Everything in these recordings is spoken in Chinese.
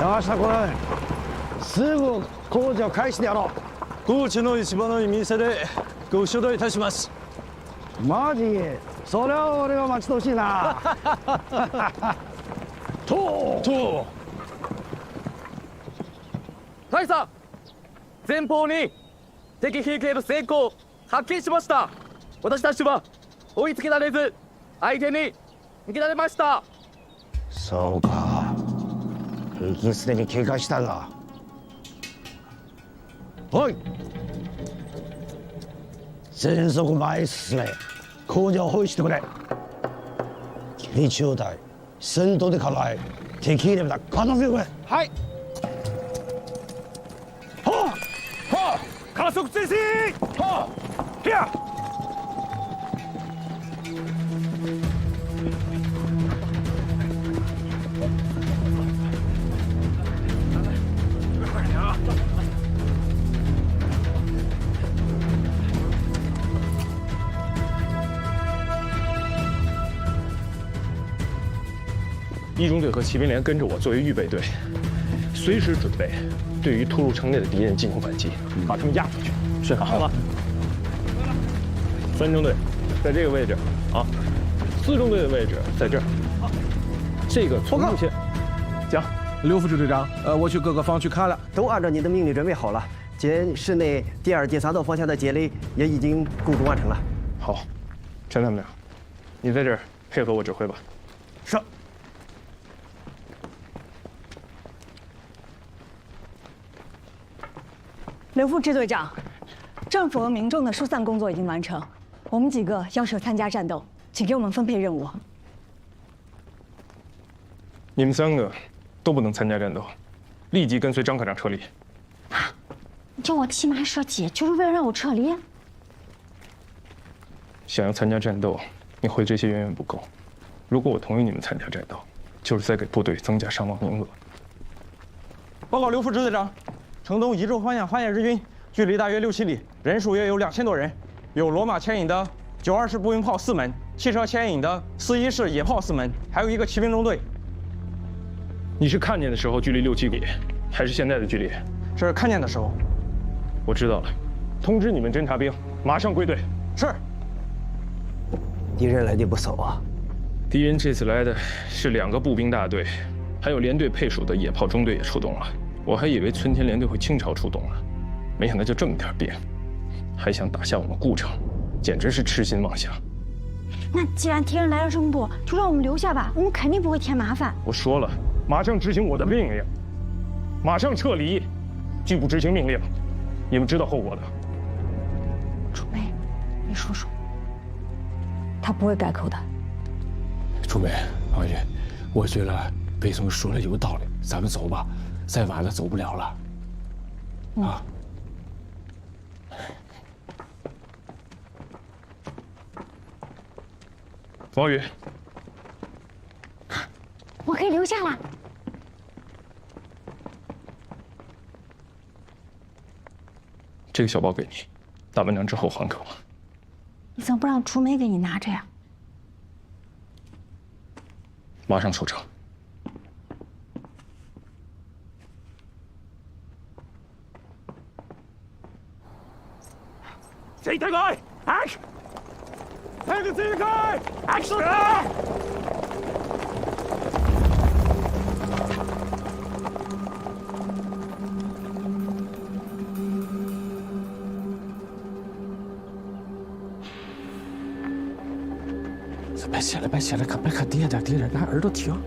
山下君、すぐ工事を開始であろう。高知の市場の店でご招待いたします。マジ？それは俺が待ち遠しいな。と。大佐、前方に敵兵系の成功発見しました。私たちは追いつけられず相手に逃げられました。そうか。敵すでに警戒したんだ。おい、全速前へ進め、工場を包囲してくれ。敵中隊先頭で構え、敵入れた片付けてくれ。はい。加速前進。ヒア。一中队和骑兵连跟着我作为预备队，随时准备对于突入城内的敌人进行反击，把他们压回去。是，好了。3中队在这个位置啊，4中队的位置在这儿。这个从路线讲。刘副支队长，我去各个方区看了，都按照你的命令准备好了。今市内第2、第3道方向的接垒也已经构筑完成了。好，陈参谋长，你在这儿配合我指挥吧。是。刘副支队长，政府和民众的疏散工作已经完成，我们几个要求参加战斗，请给我们分配任务。你们3个都不能参加战斗，立即跟随张科长撤离。啊！你叫我骑马射击，就是为了让我撤离？想要参加战斗，你会这些远远不够。如果我同意你们参加战斗，就是在给部队增加伤亡名额。报告刘副支队长。城东1州方向发现日军，距离大约6、7里，人数约有2000多人，有罗马牵引的920式步兵炮4门，汽车牵引的41式野炮4门，还有一个骑兵中队。你是看见的时候距离6、7里，还是现在的距离？是看见的时候。我知道了，通知你们侦察兵马上归队。是。敌人来的不少啊！敌人这次来的是2个步兵大队，还有连队配属的野炮中队也出动了。我还以为春天连队会倾巢出动呢，没想到就这么点兵，还想打下我们故城，简直是痴心妄想。那既然敌人来了这么多，就让我们留下吧，我们肯定不会添麻烦。我说了，马上执行我的命令，马上撤离，拒不执行命令，你们知道后果的。楚梅，你说说，他不会改口的。楚梅，王爷，我觉得北松说的有道理，咱们走吧。再晚了走不了了，啊！王宇，我可以留下了。这个小包给你，打完仗之后还给我。你怎么不让楚梅给你拿着呀？马上收场。自己睇佢 ，action！ 睇佢自己佢 ，action！ 别起来，别起来，别看低点，低点，拿耳朵听。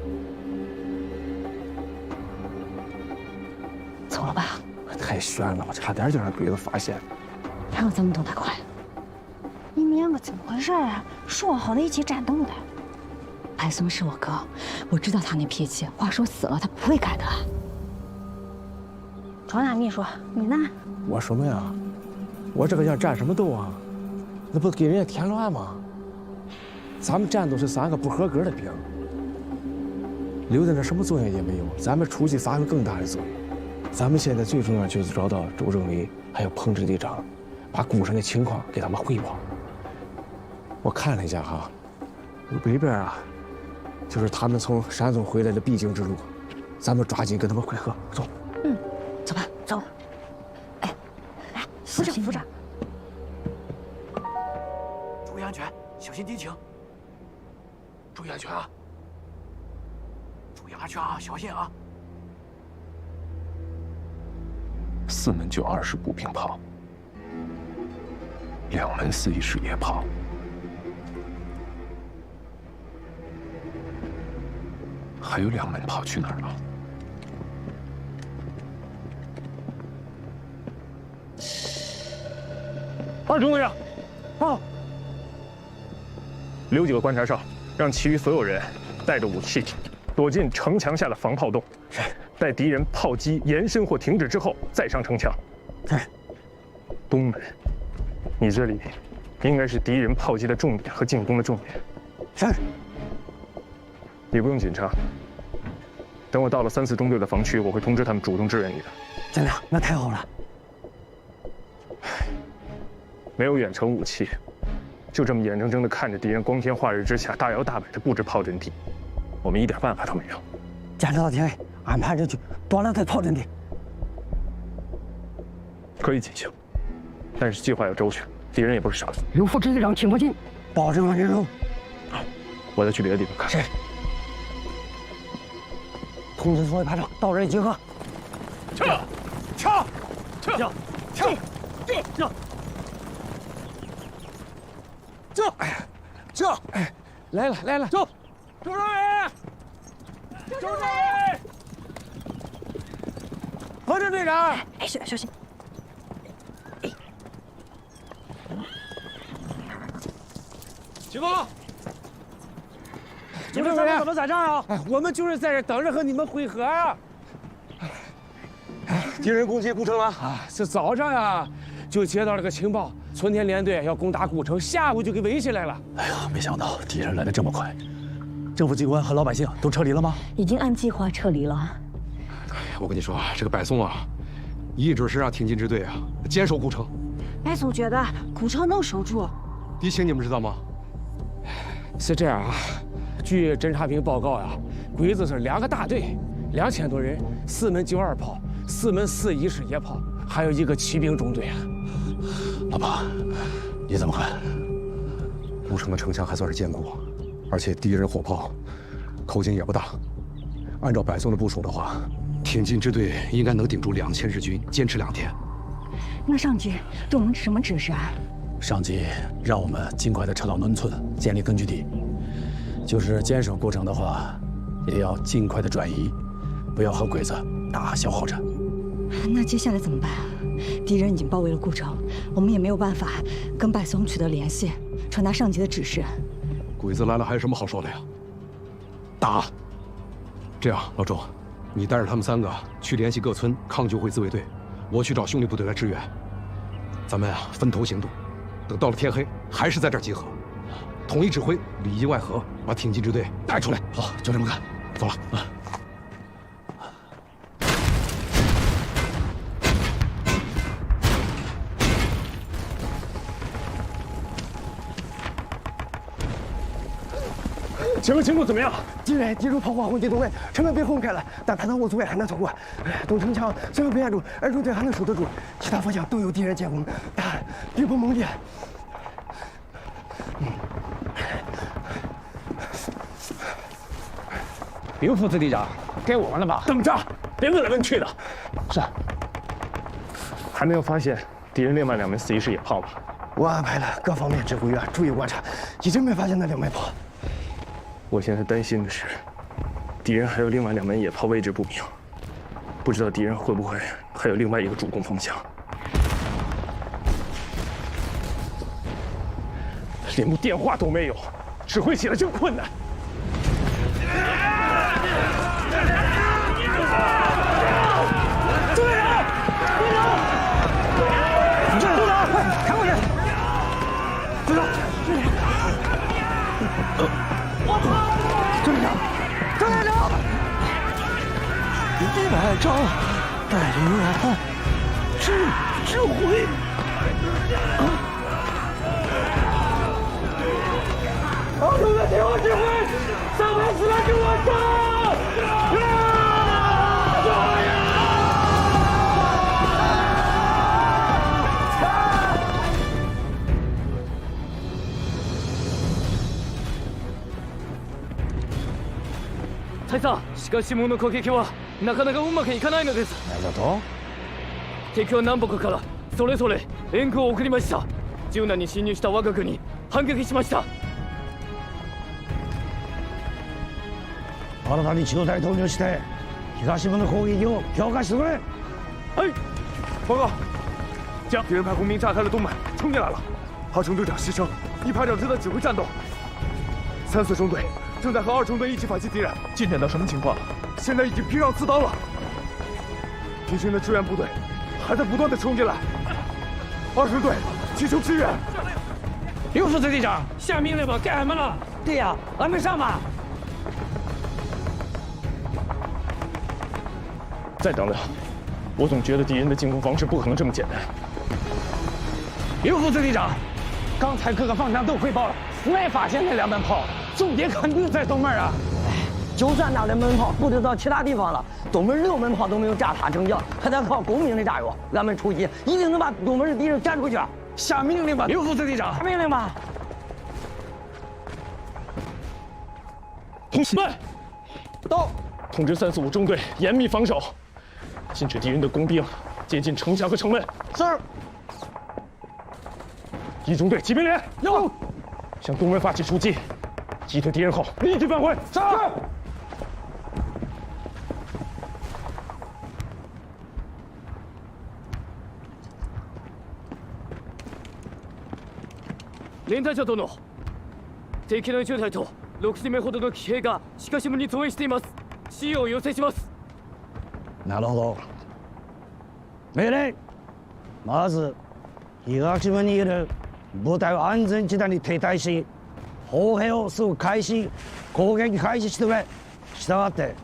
走了吧。太悬了，我差点就让鬼子发现。哪有咱们动得快？你们2个怎么回事啊？说好的一起战斗的。白松是我哥，我知道他那脾气，话说死了他不会改的。传达秘书，你呢？我什么呀？我这个要战什么斗啊？那不给人家添乱吗？咱们战斗是3个不合格的兵，留在那什么作用也没有，咱们出去发挥更大的作用。咱们现在最重要就是找到周政委还有彭支队长。把古城的情况给他们汇报。我看了一下哈，北边啊，就是他们从山东回来的必经之路，咱们抓紧跟他们会合，走。走吧，走。哎，来，扶着扶着。注意安全，小心敌情。注意安全啊！注意安全啊，小心啊！4门920步兵炮，2门411式野炮，还有2门炮去哪儿了？二中队长，啊！留几个观察哨，让其余所有人带着武器躲进城墙下的防炮洞，待敌人炮击延伸或停止之后再上城墙。是。东门，你这里应该是敌人炮击的重点和进攻的重点。是。你不用紧张，等我到了3、4中队的防区，我会通知他们主动支援你的。真的，那太好了。没有远程武器，就这么眼睁睁地看着敌人光天化日之下大摇大摆地布置炮阵地，我们一点办法都没有。坚持到底，安排人去夺两台炮阵地。可以进行，但是计划要周全，敌人也不是傻子。刘副支队长，请放心，保证完成。我再去别的地方看。是。通知所有排长到这里集合。撤！撤！撤！撤！撤！这，这，哎，来了来了，走，周政委，周政委，何支队长，哎，小心。起攻！周政委怎么在这儿啊？哎，我们就是在这等着和你们会合啊。敌人攻击古城了啊！是早上呀，就接到了个情报，春天连队要攻打古城，下午就给围起来了。哎呀，没想到敌人来得这么快。政府机关和老百姓都撤离了吗？已经按计划撤离了。我跟你说啊，这个白松啊，一直是让挺进支队啊坚守古城。白松觉得古城能守住。敌情你们知道吗？是这样啊，据侦察兵报告呀，鬼子是2个大队，2000多人，4门92炮，4门411式野炮，还有1个骑兵中队啊。老爸，你怎么看？古城的城墙还算是坚固，而且敌人火炮口径也不大。按照白松的部署的话，挺进支队应该能顶住2000日军，坚持2天。那上级对我们什么指示啊？上级让我们尽快的撤到农村，建立根据地。就是坚守古城的话，也要尽快的转移，不要和鬼子打消耗战。那接下来怎么办啊？敌人已经包围了古城，我们也没有办法跟白松取得联系，传达上级的指示。鬼子来了还有什么好说的呀？打！这样，老周，你带着他们3个去联系各村抗救会自卫队，我去找兄弟部队来支援。咱们啊分头行动，等到了天黑还是在这儿集合，统一指挥，里应外合，把挺进支队带出来。好，就这么干。走了啊。前面情况怎么样？敌人敌入炮火轰击东卫，城门被轰开了，但排到我左外还能通过。东城墙虽然被按住，2中队还能守得住，其他方向都有敌人进攻，但兵锋猛烈。刘副支队长，该我们了吧？等着，别问来问去的。是。还没有发现敌人另外2门411式野炮吧？我安排了各方面指挥员注意观察，一直没发现那2枚炮。我现在担心的是，敌人还有另外2门野炮位置不明，不知道敌人会不会还有另外一个主攻方向。连部电话都没有，指挥起来真困难。来招，带领我指挥。好，兄弟，听我指挥，3排4来跟我上！大佐、しかしもの攻撃はなかなかうまくいかないのです。何だと？敵は南北からそれぞれ援軍を送りました。柔軟に侵入した我が軍に反撃しました。新たに中央大投入して東部の攻撃を強化してくれ。哎，报告，敌人派工兵炸开了东门，冲进来了。2中队长牺牲，1排长正在指挥战斗。3、4中队正在和2中队一起反击敌人。进展到什么情况？现在已经拼上刺刀了。敌军的支援部队还在不断的冲进来。2中队集中支援。刘副支队长，下命令吧，干什么了？对呀，还没上马。 再等等，我总觉得敌人的进攻方式不可能这么简单。刘副支队长，刚才各个方向都汇报了，没发现那2门炮，重点肯定在东门啊！就算那2门炮布置到其他地方了，东门6门炮都没有炸塌成交，还得靠工兵的炸药。俺们出击一定能把东门的敌人赶出去。下命令吧，刘副支队长！下命令吧。慢，到，通知3、4、5中队严密防守。 禁止敌人的工兵接近城墙和城门。是。1中队骑兵连有，向东门发起出击，击退敌人后立即返回。是。連隊長殿、敵の10隊と60名ほどの騎兵が鹿島に増援しています。支援を要請します。 なるほど。命令。まず東島にいる部隊を安全地帯に停滞し、砲兵をすぐ開始、攻撃開始してくれ。したがって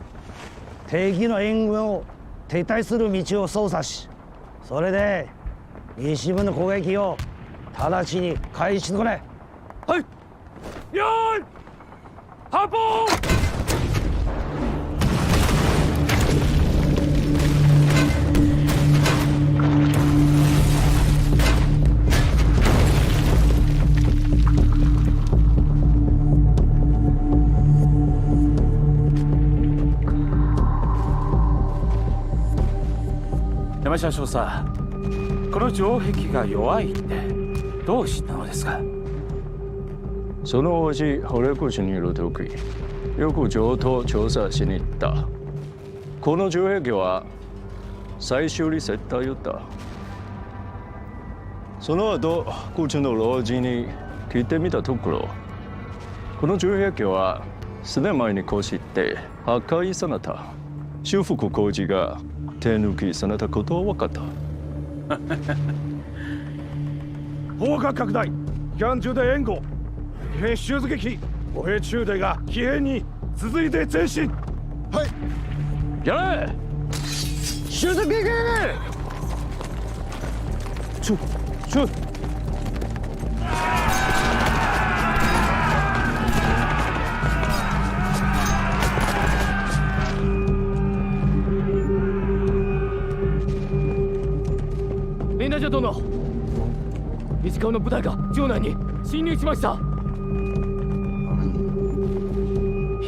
敵の援軍を停滞する道を操作し、それで西部の攻撃を直ちに開始してくれ。はい。用意。発砲。 山下少佐、この城壁が弱いってどうしたのですか。そのうち俺こそにいる時、よく城と調査しに行った。この城壁は再修理絶対言った。その後、こっちの老人に聞いてみたところ、この城壁は数年前にこして破壊された。修復工事が 手抜きされたことは分かった。砲火拡大、機関中隊援護、異変襲撃、歩兵中隊が騎兵に続いて前進。はい。やれ。襲撃！去。 連隊長殿、石川の部隊が城内に侵入しました。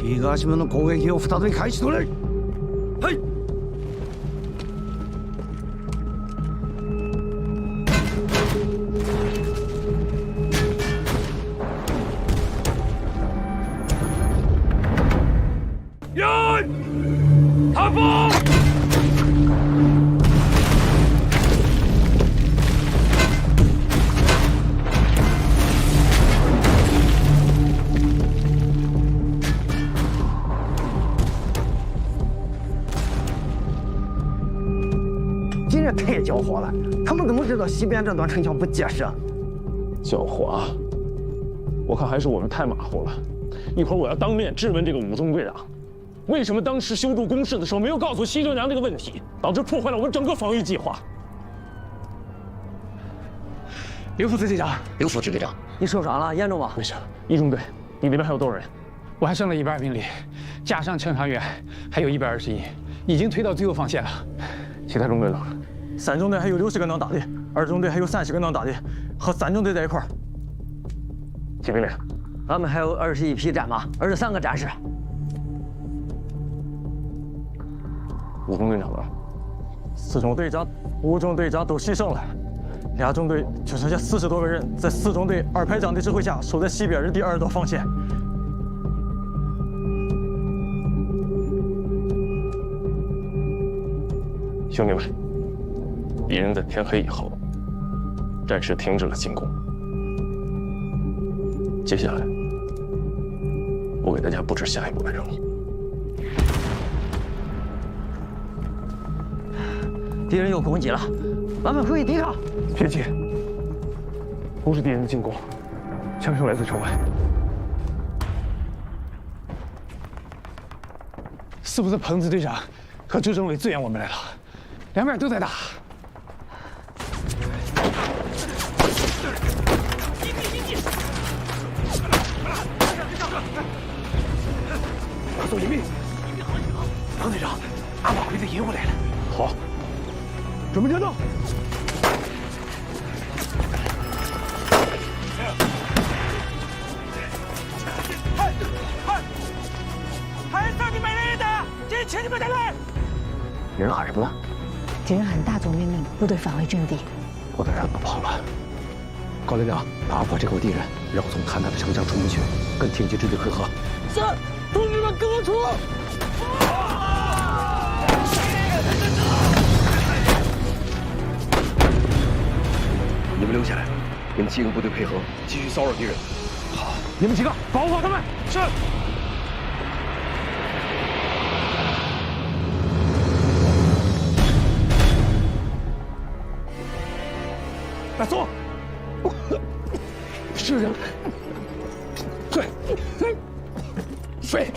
東島の攻撃を再び開始してくれ。はい。用意。発砲。 太狡猾了！他们怎么知道西边这段城墙不结实？狡猾？我看还是我们太马虎了。一会儿我要当面质问这个5中队长，为什么当时修筑工事的时候没有告诉西州娘这个问题，导致破坏了我们整个防御计划？刘副支队长，刘副支队长，你受伤了？严重吗？没事。1中队，你那边还有多少人？我还剩了120兵力，加上乘航员，还有121，已经推到最后防线了。其他中队呢？3中队还有60个能打的，2中队还有30个能打的，和3中队在一块儿。骑兵连，俺们还有21匹战马，23个战士。5中队长呢？4中队长、5中队长都牺牲了，2中队就剩下40多个人，在4中队2排长的指挥下，守在西边的第2道防线。兄弟们，敌人在天黑以后暂时停止了进攻。接下来，我给大家布置下一步的任务。敌人有攻击了，咱们可以抵抗。别急，不是敌人的进攻，枪声来自城外。是不是彭子队长和周政委支援我们来了？两边都在打。快速隐蔽！彭队长，俺把鬼子引过来了。好，准备战斗。还是你们人的，进请你们单位。敌人喊什么呢？敌人喊大总命令，部队返回阵地。部队人都跑了。高连长，打破这口敌人，让我从邯郸的城墙冲进去，跟挺进支队会合。是，同志们跟我出！你们留下来，你们几个部队配合，继续骚扰敌人。好，你们几个保护好他们。是。来坐。是人。对。飞。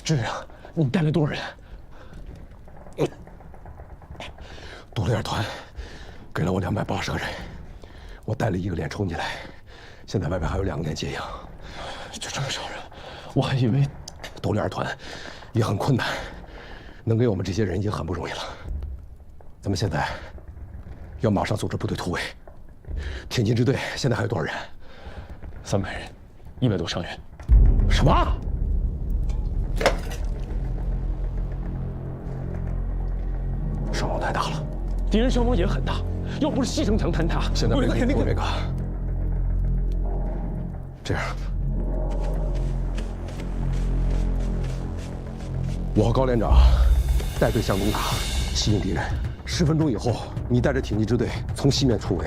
支人，你带了多少人？独立二团给了我280个人，我带了1个连冲进来，现在外边还有2个连接应。就这么少人，我还以为独立二团也很困难，能给我们这些人已经很不容易了。咱们现在要马上组织部队突围。挺进支队现在还有多少人？300人，100多伤员。什么？伤亡太大了，敌人伤亡也很大，要不是西城墙坍塌，现在没人动这个。这样，我和高连长带队向东打，吸引敌人。10分钟以后，你带着挺进支队从西面突围，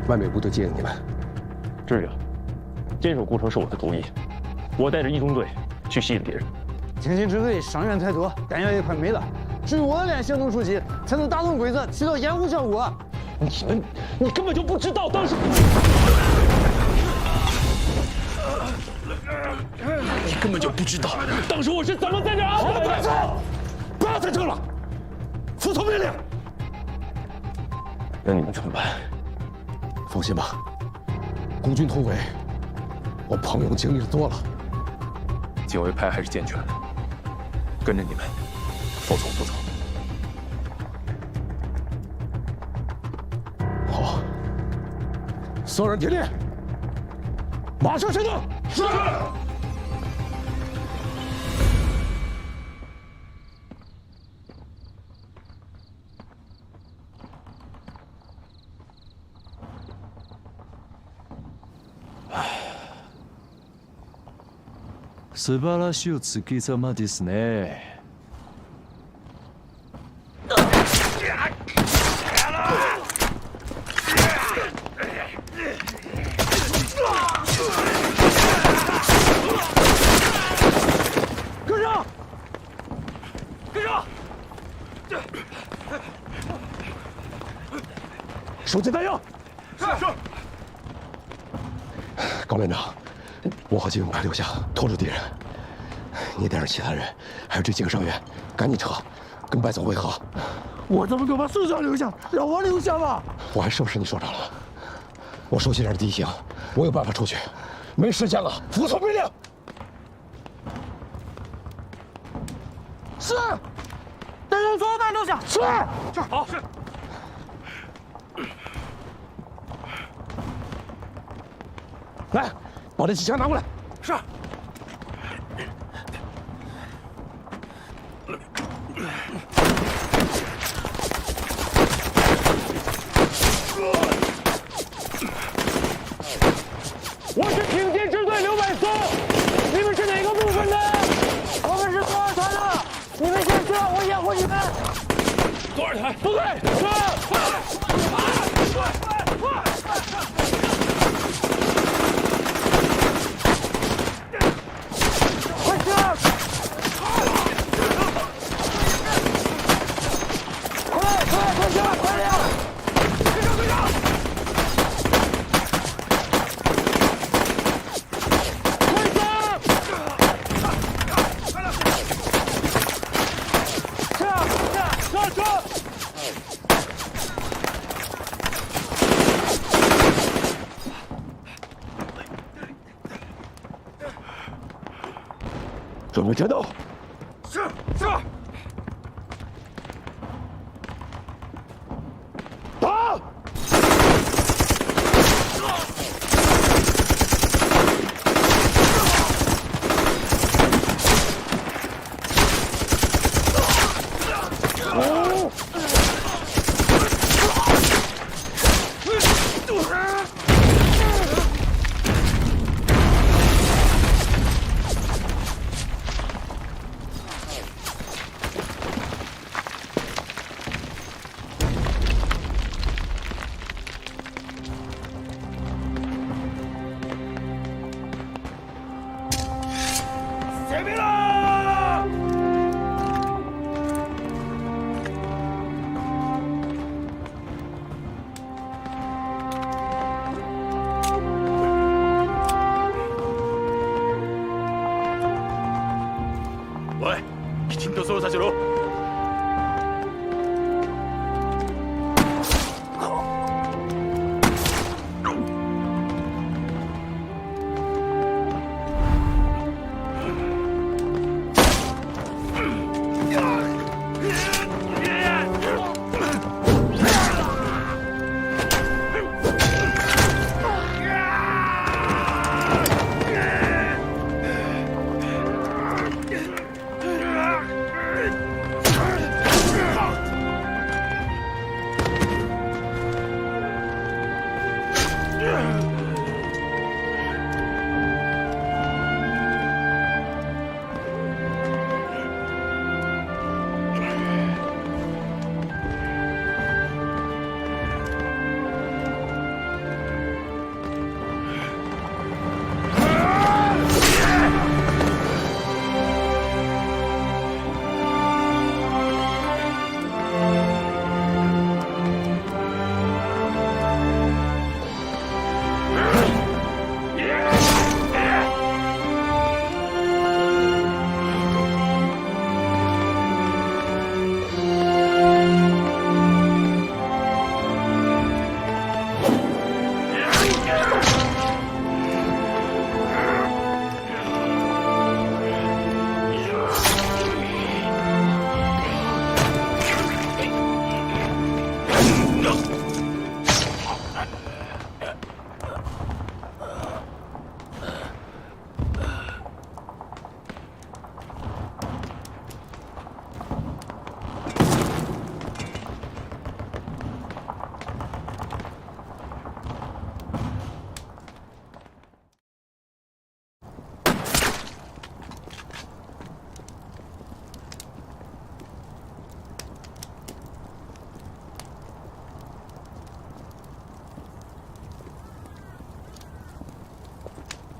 外面有部队接应你们。知了，坚守孤城是我的主意，我带着1中队去吸引敌人。挺进支队伤员太多，弹药也快没了，只有我俩行动出击，才能打动鬼子，起到掩护效果。你根本就不知道当时。你根本就不知道当时我是怎么在这安排的。快走！不要再争了，服从命令。那你们怎么办？放心吧，孤军突围，我朋友经历的多了。警卫排还是健全的，跟着你们，服从服从。好，所有人听令，马上行动。是。素晴らしいお月様ですね。跟上！跟上！收集弹药。是。高连长，我和金勇快留下，拖住敌人。你带上其他人，还有这几个伤员，赶紧撤，跟白总会合。我怎么能把孙少留下？让我留下吧。我还是不是你所长了？我手下点地形，我有办法出去。没时间了，服从命令。是。带上所有弹留下。是。是。好。是。来，把这机枪拿过来。是。我是挺进支队刘百松，你们是哪个部分的？我们是多少团的？你们先撤，我掩护你们。多少团？部队，快撤！快撤！快点！队长！准备战斗！是。打！前面啦！喂，きちんと操作しろ。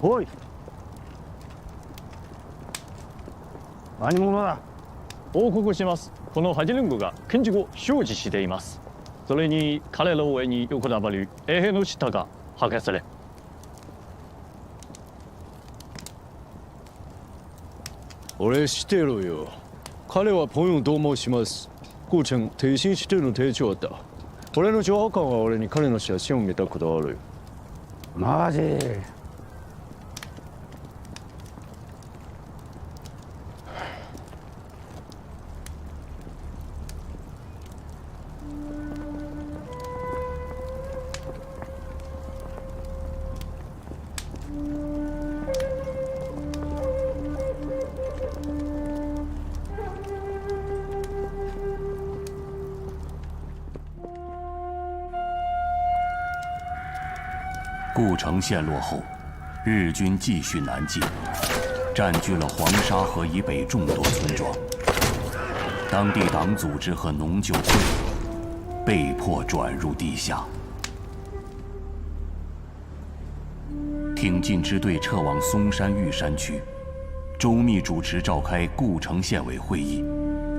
おい、何者だ。報告します。このハジルングが建築を所持しています。それに彼ら上に横たわる衛兵の下が破壊され。俺知ってるよ。彼はポヨンと申します。高ちゃん、提信してるの手帳だ。俺の情報官は俺に彼の写真を見たことある。マジ。故城陷落后，日军继续南进，占据了黄沙河以北众多村庄。当地党组织和农救会被迫转入地下。挺进支队撤往松山玉山区，周密主持召开故城县委会议，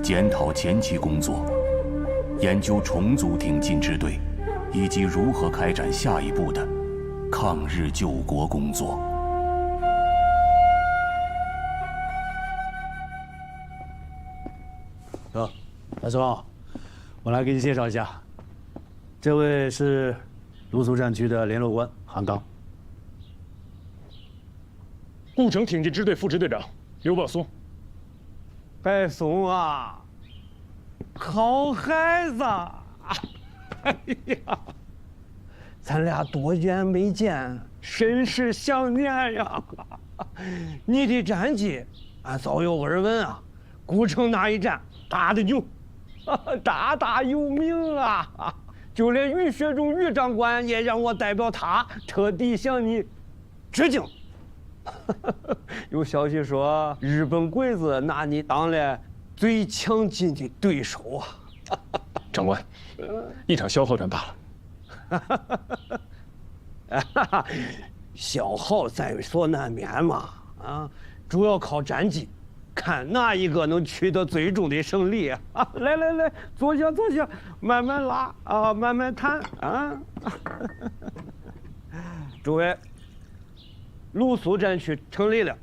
检讨前期工作，研究重组挺进支队，以及如何开展下一步的抗日救国工作。大叔，我来给你介绍一下，这位是芦苏战区的联络官韩刚。故城挺进支队副支队长刘宝松。白松啊，好孩子！哎呀，咱俩多年没见，甚是想念呀。你的战绩，俺早有耳闻啊。故城那一战打得牛，大大有名啊！就连于学忠于长官也让我代表他特地向你致敬。有消息说，日本鬼子拿你当了最强劲的对手啊！长官，一场消耗战罢了。消耗在所难免嘛，啊，主要靠战绩，看哪一个能取得最终的胜利啊！来来来，坐下坐下，慢慢拉啊，慢慢谈啊。诸位。芦苏战区成立了，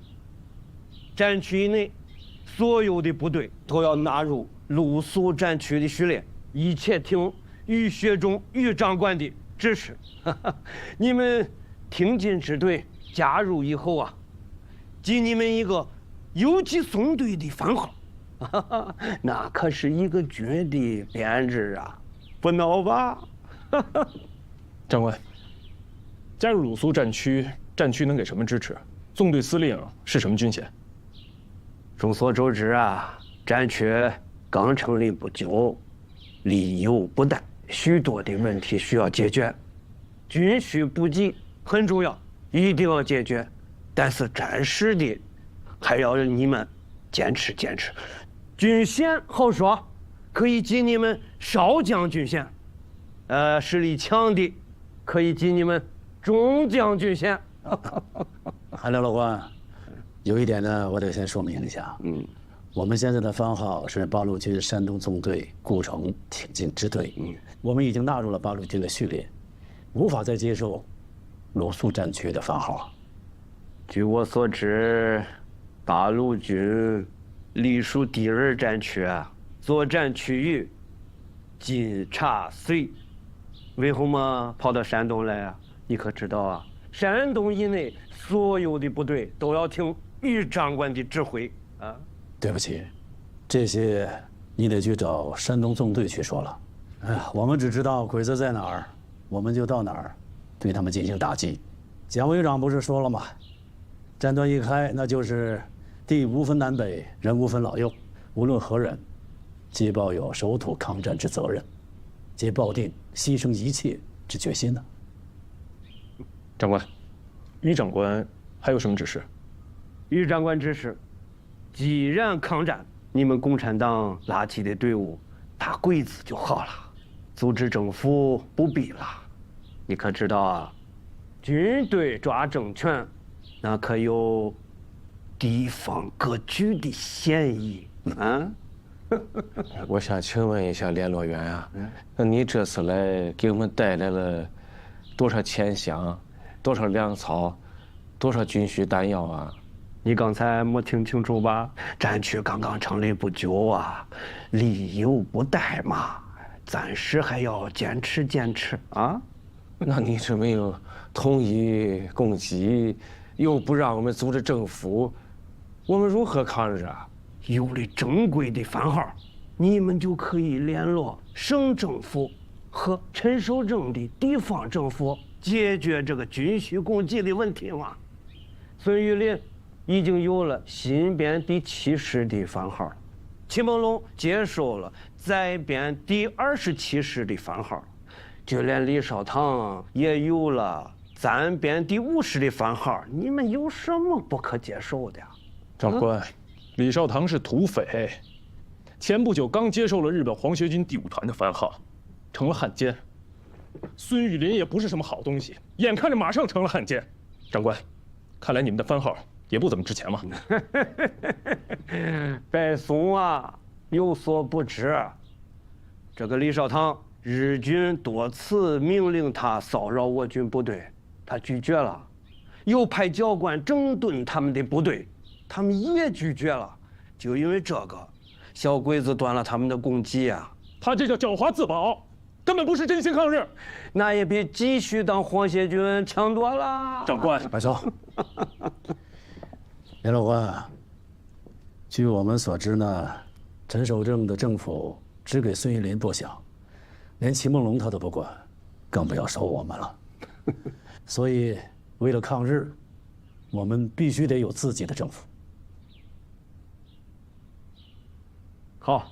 战区以内所有的部队都要纳入芦苏战区的序列，一切听于学忠于长官的指示。你们挺进支队加入以后啊，给你们一个游击松队的番号，那可是一个军的编制啊，不孬吧？长官，加入芦苏战区。战区能给什么支持？纵队司令是什么军衔？众所周知啊，战区刚成立不久，力有不逮，许多的问题需要解决，军需补给很重要，一定要解决。但是战时的还要让你们坚持坚持。军衔好说，可以给你们少将军衔，实力强的可以给你们中将军衔。韩联络官，有一点呢，我得先说明一下。我们现在的番号是八路军山东纵队故城挺进支队。我们已经纳入了八路军的序列，无法再接受芦苏战区的番号。据我所知，八路军隶属第2战区，作战区域晋察绥，为什么跑到山东来啊？你可知道啊？山东以内所有的部队都要听于长官的指挥啊！对不起，这些你得去找山东纵队去说了。哎呀，我们只知道鬼子在哪儿，我们就到哪儿，对他们进行打击。蒋委员长不是说了吗？战端一开，那就是地无分南北，人无分老幼，无论何人，皆抱有守土抗战之责任，皆抱定牺牲一切之决心呢。长官，于长官还有什么指示？于长官指示，既然抗战，你们共产党拉起的队伍打鬼子就好了，组织政府不必了。你可知道啊？军队抓政权，那可有地方割据的嫌疑啊！我想请问一下联络员啊，那你这次来给我们带来了多少钱饷？多少粮草，多少军需弹药啊？你刚才没听清楚吧？战区刚刚成立不久啊，力有不逮嘛，暂时还要坚持坚持啊。那你这没有统一供给，又不让我们组织政府，我们如何抗日啊？有了正规的番号，你们就可以联络省政府和陈守正的地方政府。解决这个军需供给的问题嘛。孙玉林已经有了新编第7师的番号，秦梦龙接受了再编第27师的番号，就连李少棠也有了咱编第50的番号，你们有什么不可接受的呀？长官，李少棠是土匪，前不久刚接受了日本皇协军第5团的番号，成了汉奸。孙玉林也不是什么好东西，眼看着马上成了汉奸。长官，看来你们的番号也不怎么值钱嘛。白松啊，有所不知，这个李少棠，日军多次命令他骚扰我军部队，他拒绝了；又派教官整顿他们的部队，他们也拒绝了。就因为这个，小鬼子断了他们的供给啊！他这叫狡猾自保，根本不是真心抗日。那也比继续当皇协军强多了。长官，白松，袁老官，据我们所知呢，陈守正的政府只给孙玉林拨饷，连齐梦龙他都不管，更不要说我们了。所以，为了抗日，我们必须得有自己的政府。好，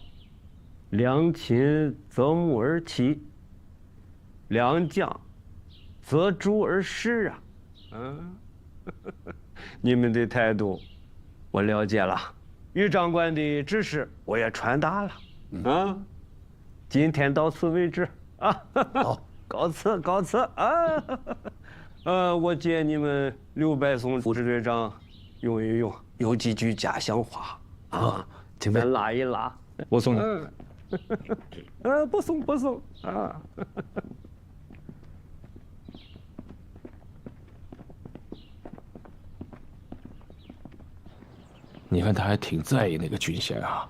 良禽择木而栖，良将择主而事啊。你们的态度我了解了，于长官的指示我也传达了。今天到此为止啊。好，告辞告辞啊。我借你们刘白松副支队长用一用，有几句家乡话啊，咱拉一拉。我送你。不送不送啊。你看他还挺在意那个军衔啊。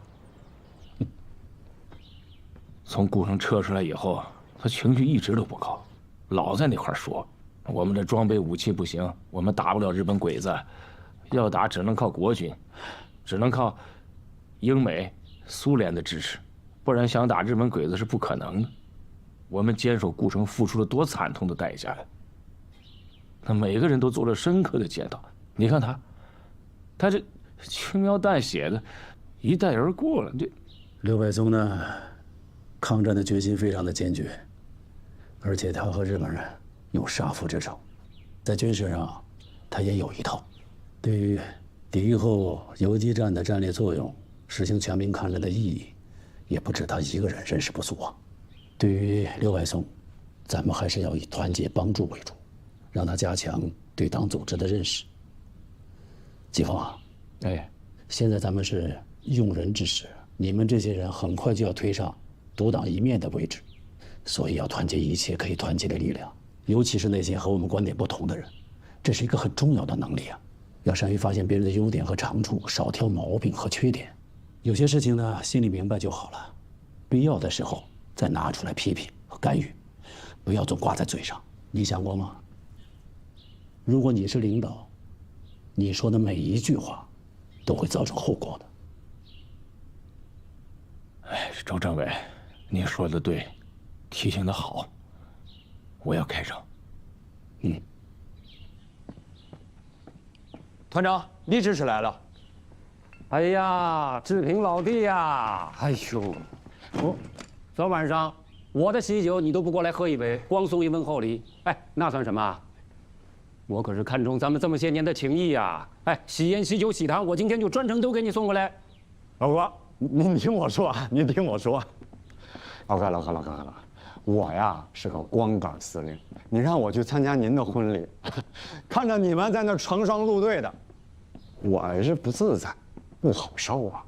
从顾城撤出来以后，他情绪一直都不高，老在那块说我们的装备武器不行，我们打不了日本鬼子，要打只能靠国军，只能靠英美苏联的支持，不然想打日本鬼子是不可能的。我们坚守顾城付出了多惨痛的代价呀！那每个人都做了深刻的检讨。你看他这轻描淡写的，一带而过了。这刘百松呢，抗战的决心非常的坚决，而且他和日本人有杀父之仇，在军事上他也有一套。对于敌役后游击战的战略作用，实行全民抗战的意义，也不止他一个人认识不足啊。对于刘百松，咱们还是要以团结帮助为主，让他加强对党组织的认识。季风啊，现在咱们是用人之时，你们这些人很快就要推上独当一面的位置，所以要团结一切可以团结的力量，尤其是那些和我们观点不同的人，这是一个很重要的能力啊。要善于发现别人的优点和长处，少挑毛病和缺点。有些事情呢，心里明白就好了，必要的时候再拿出来批评和干预，不要总挂在嘴上。你想过吗？如果你是领导，你说的每一句话都会造成后果的。周政委，你说的对，提醒的好，我要改正。团长，李指示来了。哎呀，志平老弟呀！哎呦，昨晚上我的喜酒你都不过来喝一杯，光送一份厚礼，哎，那算什么？我可是看中咱们这么些年的情谊呀！哎，喜宴、喜酒、喜糖，我今天就专程都给你送过来。老哥，您听我说，您听我说，老哥，我呀是个光杆司令，你让我去参加您的婚礼，看着你们在那成双入对的，我是不自在，不好受啊。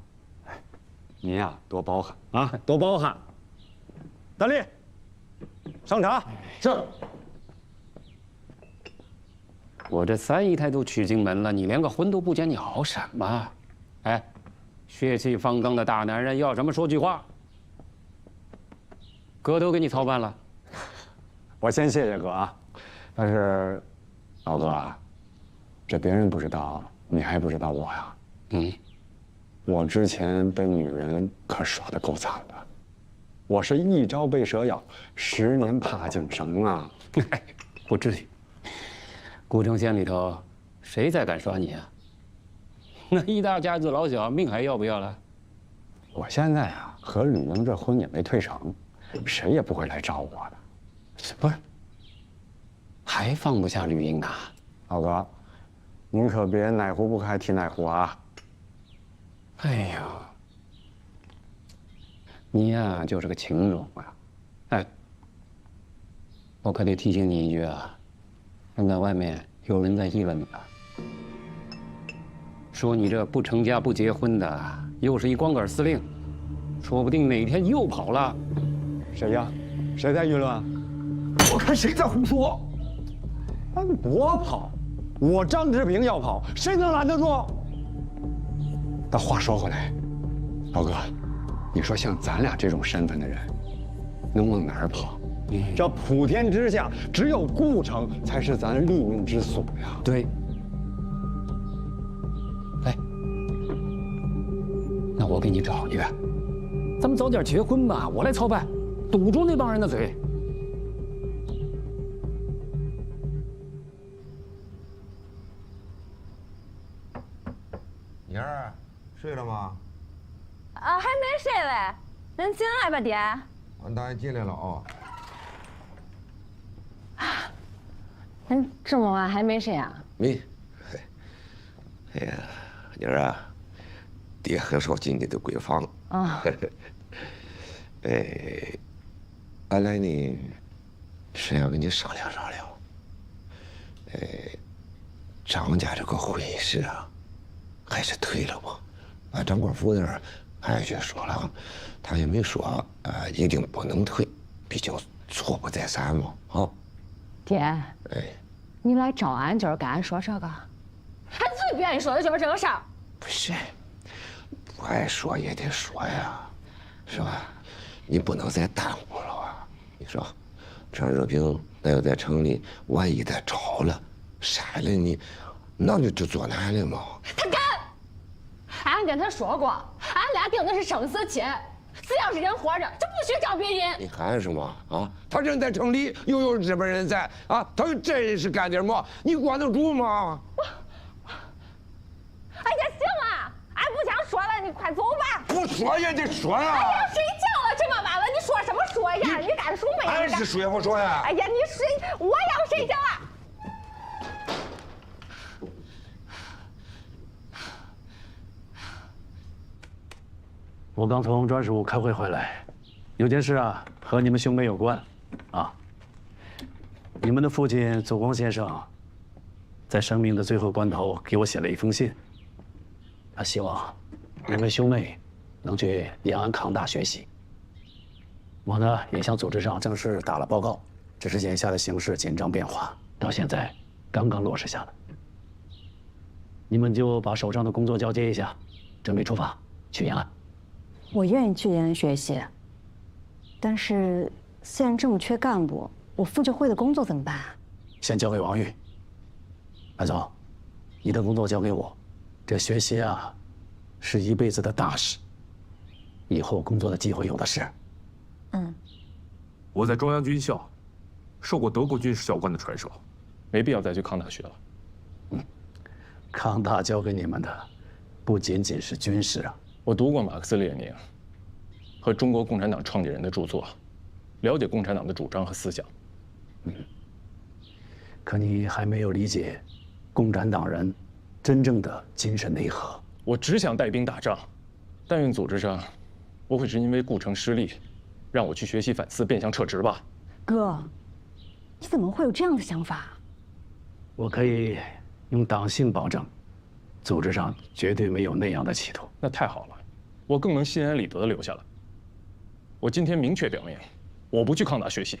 您呀多包涵啊，多包涵。大力，上茶。是。我这三姨太都娶进门了，你连个婚都不结，你熬什么？哎，血气方刚的大男人要什么说句话。哥都给你操办了，我先谢谢哥啊。但是，老哥啊，这别人不知道，你还不知道我呀。我之前被女人可耍得够惨的，我是一朝被蛇咬，10年怕井绳啊。不至于。古城县里头，谁再敢耍你啊？那一大家子老小命还要不要了？我现在啊和吕英这婚也没退成，谁也不会来找我的。不是，还放不下绿茵啊？老哥，您可别哪壶不开提哪壶啊！哎呀，你呀就是个情种啊！哎，我可得提醒你一句啊，现在外面有人在议论你了，说你这不成家不结婚的，又是一光杆司令，说不定哪天又跑了。谁呀？谁在议论？我看谁在胡说。我跑，我张志平要跑，谁能拦得住？但话说回来，老哥，你说像咱俩这种身份的人，能往哪儿跑？这普天之下，只有顾城才是咱立命之所呀。对。哎，那我给你找一个，咱们早点结婚吧，我来操办，堵住那帮人的嘴。妮儿，睡了吗？啊，还没睡嘞。恁进来吧，爹。俺大爷进来了啊。恁这么晚还没睡啊？没。哎呀，妮儿啊，爹很少进你的闺房。啊。哎，俺来呢，是要跟你商量商量。张家这个婚事啊，还是推了吧。俺张官夫人俺去说了，他也没说一定不能退，毕竟错不在咱嘛。啊。爹。哎。你来找俺就是跟俺说这个？俺最不愿意说的就是这个事儿。不是，不爱说也得说呀，是吧？你不能再耽误了啊！你说，张热平那要在城里，万一他找了、杀了你，那就做难了嘛。他敢！俺跟他说过，俺俩定的是生死契，只要是人活着，就不许找别人。你喊什么啊？他人在城里，又有日本人在啊，他真是干点么？你管得住吗？哎呀，行了，俺不想说了，你快走吧。不说也得说呀。哎呀，睡觉了，这么晚了，你说什么说呀？你敢说没？俺是睡不说呀。哎呀，你睡，我要睡觉了。我刚从专属开会回来，有件事啊，和你们兄妹有关，啊。你们的父亲祖光先生，在生命的最后关头给我写了一封信，他希望两位兄妹能去延安康大学习。我呢也向组织上正式打了报告，只是眼下的形势紧张变化，到现在刚刚落实下来。你们就把手上的工作交接一下，准备出发去延安。我愿意去延安学习，但是县这么缺干部，我妇救会的工作怎么办啊？先交给王玉。白总，你的工作交给我，这学习啊，是一辈子的大事，以后工作的机会有的是。嗯。我在中央军校，受过德国军事教官的传授，没必要再去康大学了。康大教给你们的，不仅仅是军事啊。我读过马克思列宁和中国共产党创建人的著作，了解共产党的主张和思想。可你还没有理解共产党人真正的精神内核。我只想带兵打仗，但愿组织上不会是因为顾城失利，让我去学习反思，变相撤职吧。哥，你怎么会有这样的想法？我可以用党性保证，组织上绝对没有那样的企图。那太好了，我更能心安理得地留下来。我今天明确表明，我不去康大学习。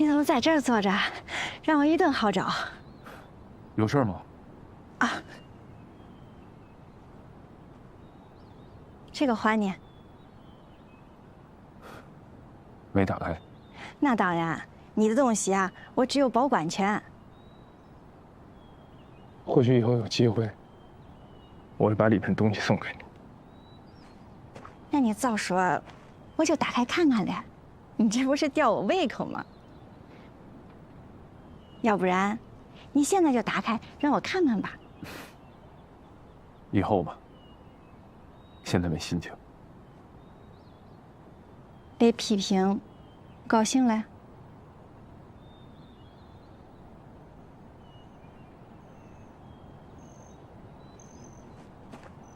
你怎么在这儿坐着？让我一顿好找。有事吗？啊，这个还你。没打开。那当然，你的东西啊，我只有保管权。或许以后有机会，我会把里面东西送给你。那你早说，我就打开看看了。你这不是吊我胃口吗？要不然，你现在就打开，让我看看吧。以后吧，现在没心情。被批评，高兴了？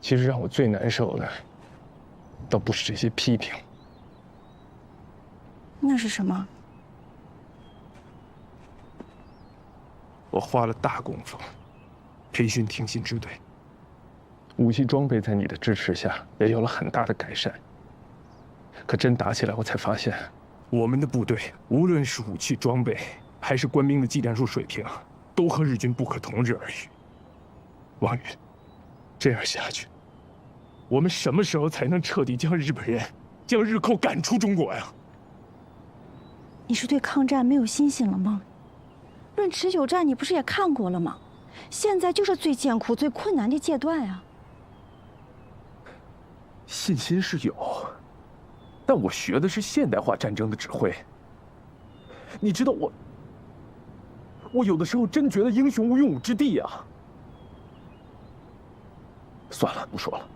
其实让我最难受的，倒不是这些批评，那是什么？我花了大功夫培训挺进支队，武器装备在你的支持下也有了很大的改善。可真打起来，我才发现，我们的部队无论是武器装备，还是官兵的技战术水平，都和日军不可同日而语。王宇，这样下去，我们什么时候才能彻底将日本人、将日寇赶出中国呀？你是对抗战没有信心了吗？论持久战，你不是也看过了吗？现在就是最艰苦、最困难的阶段啊。信心是有，但我学的是现代化战争的指挥。你知道我有的时候真觉得英雄无用武之地啊。算了，不说了，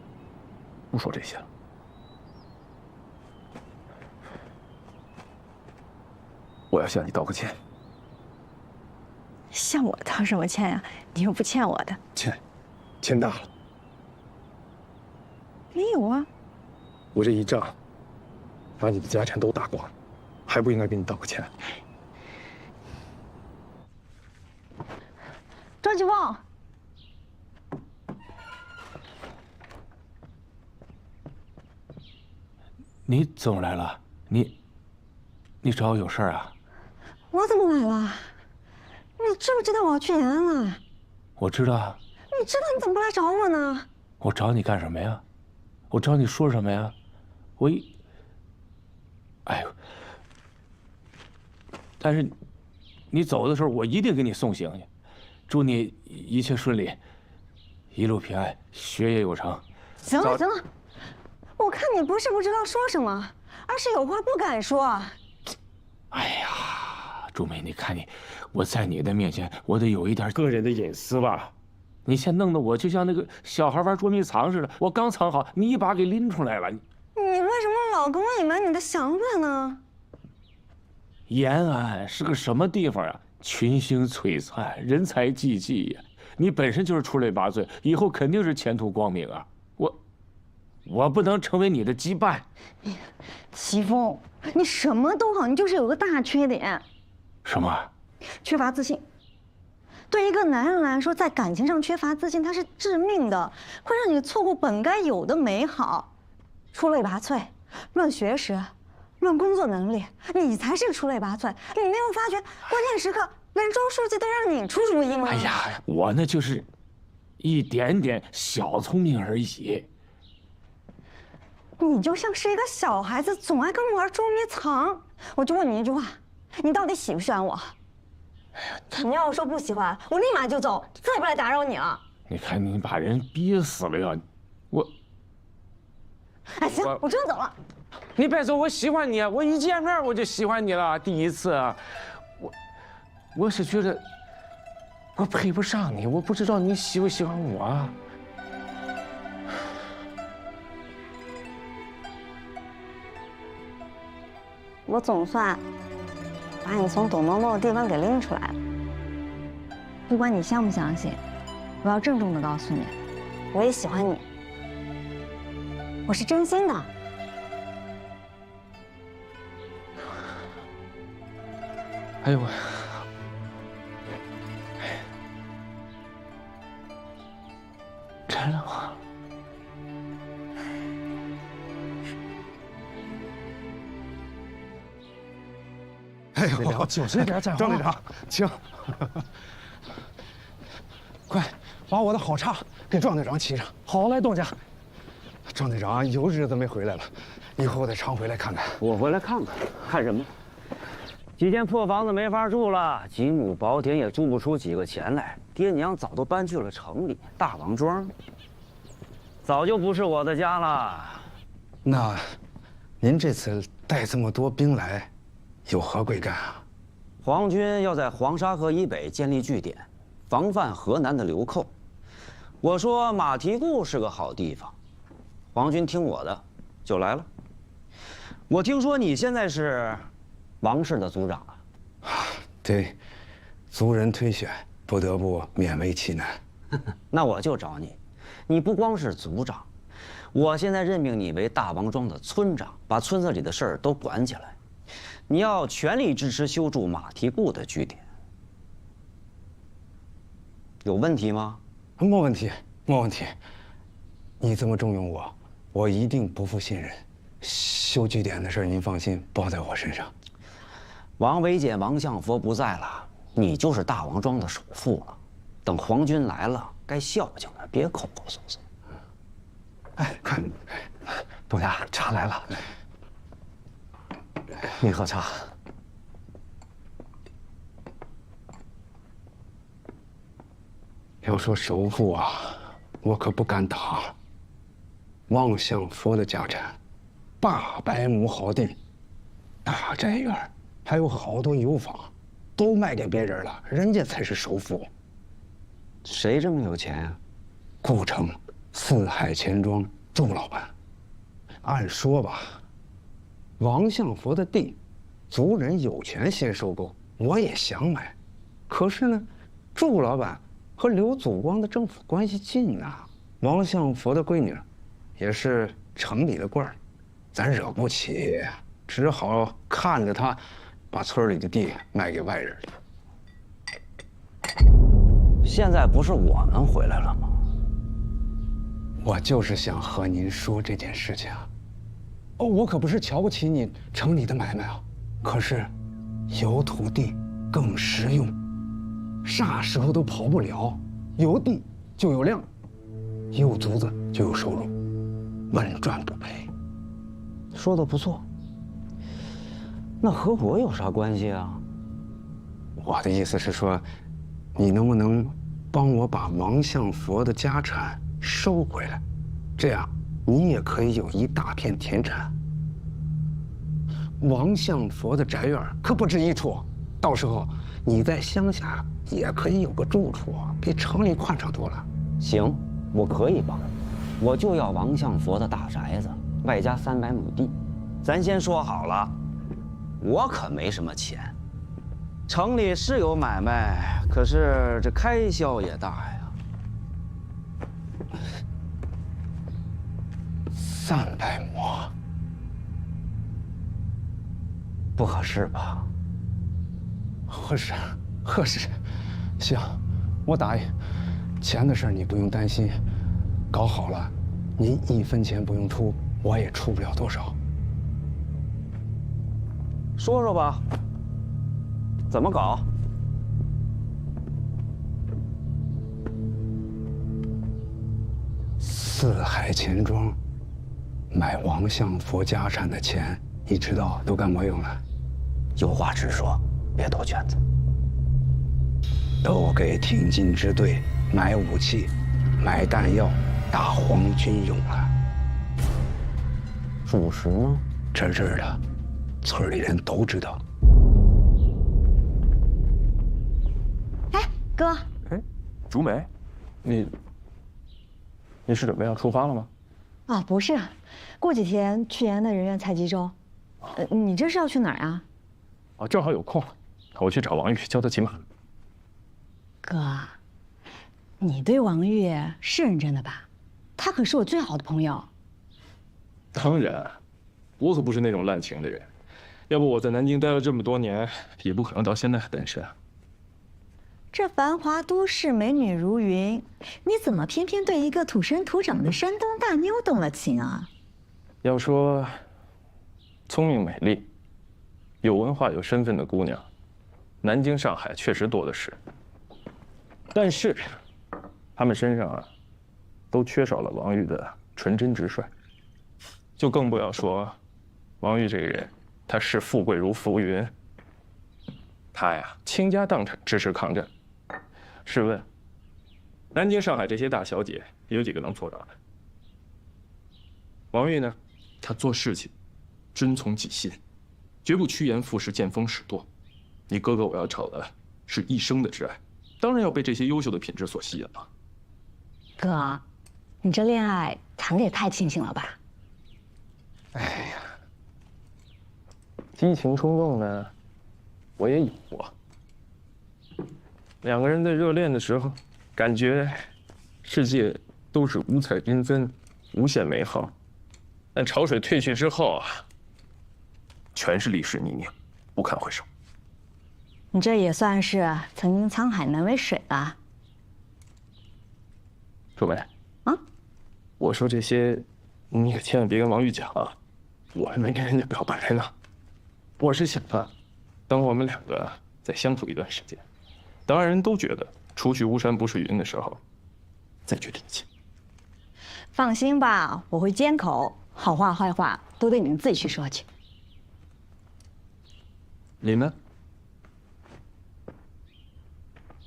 不说这些了。我要向你道个歉。向我道什么歉呀？你又不欠我的。欠大了。没有啊。我这一仗，把你的家产都打光，还不应该给你道个歉？张启旺，你怎么来了？你找我有事儿啊？我怎么来了？你知不知道我要去延安了？我知道啊。你知道你怎么不来找我呢？我找你干什么呀？我找你说什么呀？哎呦！但是，你走的时候，我一定给你送行去。祝你一切顺利，一路平安，学业有成。行了行了，我看你不是不知道说什么，而是有话不敢说。哎呀，朱梅，你看我在你的面前，我得有一点个人的隐私吧？你现在弄得我就像那个小孩玩捉迷藏似的，我刚藏好，你一把给拎出来了。你为什么老跟我隐瞒你的想法呢？延安是个什么地方啊？群星璀璨，人才济济呀！你本身就是出类拔萃，以后肯定是前途光明啊！我不能成为你的羁绊。齐峰，你什么都好，你就是有个大缺点。什么？缺乏自信。对一个男人来说，在感情上缺乏自信，它是致命的，会让你错过本该有的美好。出类拔萃，论学识，论工作能力，你才是出类拔萃。你没有发觉，关键时刻连周书记都让你出主意吗？哎呀，我那就是一点点小聪明而已。你就像是一个小孩子，总爱跟我玩捉迷藏。我就问你一句话，你到底喜不喜欢我？你要说不喜欢，我立马就走，再也不来打扰你了。你看你把人憋死了呀！哎，行，我真走了。你别走，我喜欢你，我一见面我就喜欢你了。第一次，我是觉得我配不上你，我不知道你喜不喜欢我。我总算把你从躲猫猫的地方给拎出来了。不管你相不相信，我要郑重的告诉你，我也喜欢你，我是真心的。哎呦我，真的吗？哎呦，就是点张队长，请，快把我的好茶给庄队长沏上。好嘞，东家。庄队长有日子没回来了，以后我得常回来看看。我回来看看，看什么？几间破房子没法住了，几亩薄田也租不出几个钱来。爹娘早都搬去了城里，大王庄早就不是我的家了。那，您这次带这么多兵来，有何贵干啊？皇军要在黄沙河以北建立据点，防范河南的流寇。我说马蹄固是个好地方，皇军听我的，就来了。我听说你现在是王氏的族长啊？对，族人推选，不得不勉为其难。那我就找你，你不光是族长，我现在任命你为大王庄的村长，把村子里的事儿都管起来。你要全力支持修筑马蹄固的据点，有问题吗？没问题，没问题。你这么重用我，我一定不负信任。修据点的事儿，您放心，包在我身上。王维简、王相佛不在了，你就是大王庄的首富了。等皇军来了，该孝敬的，别抠抠搜搜。哎，看，董家茶来了。你喝茶。要说首富啊，我可不敢当。王相佛的家产，800亩好地，大宅院，还有好多油坊，都卖给别人了，人家才是首富。谁这么有钱呀？顾城四海钱庄祝老板。按说吧，王相佛的地，族人有权先收购，我也想买。可是呢，祝老板和刘祖光的政府关系近呐，王相佛的闺女也是城里的官儿，咱惹不起，只好看着他把村里的地卖给外人。现在不是我们回来了吗？我就是想和您说这件事情。哦，我可不是瞧不起你城里的买卖啊，可是有土地更实用，啥时候都跑不了。有地就有粮，有租子就有收入，稳赚不赔。说的不错。那和我有啥关系啊？我的意思是说，你能不能帮我把王相佛的家产收回来？这样你也可以有一大片田产。王相佛的宅院可不止一处，到时候你在乡下也可以有个住处，比城里宽敞多了。行，我可以帮，我就要王相佛的大宅子，外加300亩地。咱先说好了，我可没什么钱。城里是有买卖，可是这开销也大呀。300亩，不合适吧？合适，合适。行，我答应。钱的事你不用担心，搞好了，您1分钱不用出，我也出不了多少。说说吧，怎么搞？四海钱庄买王相佛家产的钱，你知道都干嘛用了？有话直说，别兜圈子。都给挺进支队买武器、买弹药，打皇军用了。属实吗？这的，村里人都知道。哎，哥。哎，竹梅，你是准备要出发了吗？啊，不是，过几天去延安的人员采集周。你这是要去哪儿啊？哦，正好有空，我去找王玉，教他骑马。哥，你对王玉是认真的吧？他可是我最好的朋友。当然，我可不是那种滥情的人，要不我在南京待了这么多年，也不可能到现在还单身。这繁华都市，美女如云，你怎么偏偏对一个土生土长的山东大妞动了情啊？要说聪明美丽、有文化有身份的姑娘，南京、上海确实多的是。但是，她们身上啊，都缺少了王玉的纯真直率。就更不要说，王玉这个人，他视富贵如浮云，他呀倾家荡产支持抗战。试问，南京、上海这些大小姐有几个能做到的？王玉呢？他做事情遵从己心，绝不趋炎附势、见风使舵。你哥哥我要找的是一生的挚爱，当然要被这些优秀的品质所吸引了。哥，你这恋爱谈的也太尽兴了吧？哎呀，激情冲动呢，我也有过。两个人在热恋的时候，感觉世界都是五彩缤纷、无限美好，但潮水退去之后啊，全是历史泥泞，不堪回首。你这也算是曾经沧海难为水了。楚梅，啊，我说这些，你可千万别跟王玉讲啊，我还没跟人家表白呢。我是想啊，等我们两个再相处一段时间，当然人都觉得除去巫山不是云的时候，再决定一切。放心吧，我会监口，好话坏话都得你们自己去说去。你呢？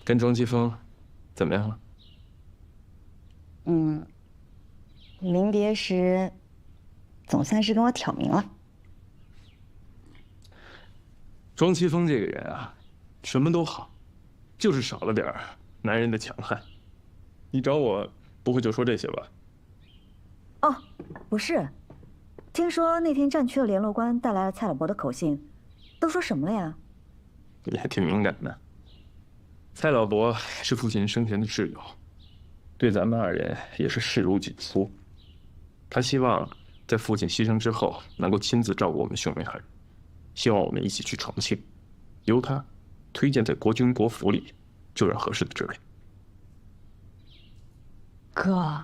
跟庄奇峰怎么样了？临别时总算是跟我挑明了。庄奇峰这个人啊，什么都好，就是少了点男人的强悍。你找我不会就说这些吧？哦，不是，听说那天战区的联络官带来了蔡老伯的口信，都说什么了呀？你还挺敏感的。蔡老伯是父亲生前的挚友，对咱们二人也是视如己出。他希望在父亲牺牲之后，能够亲自照顾我们兄妹二人，希望我们一起去重庆，由他推荐在国军国府里就任合适的职位。哥，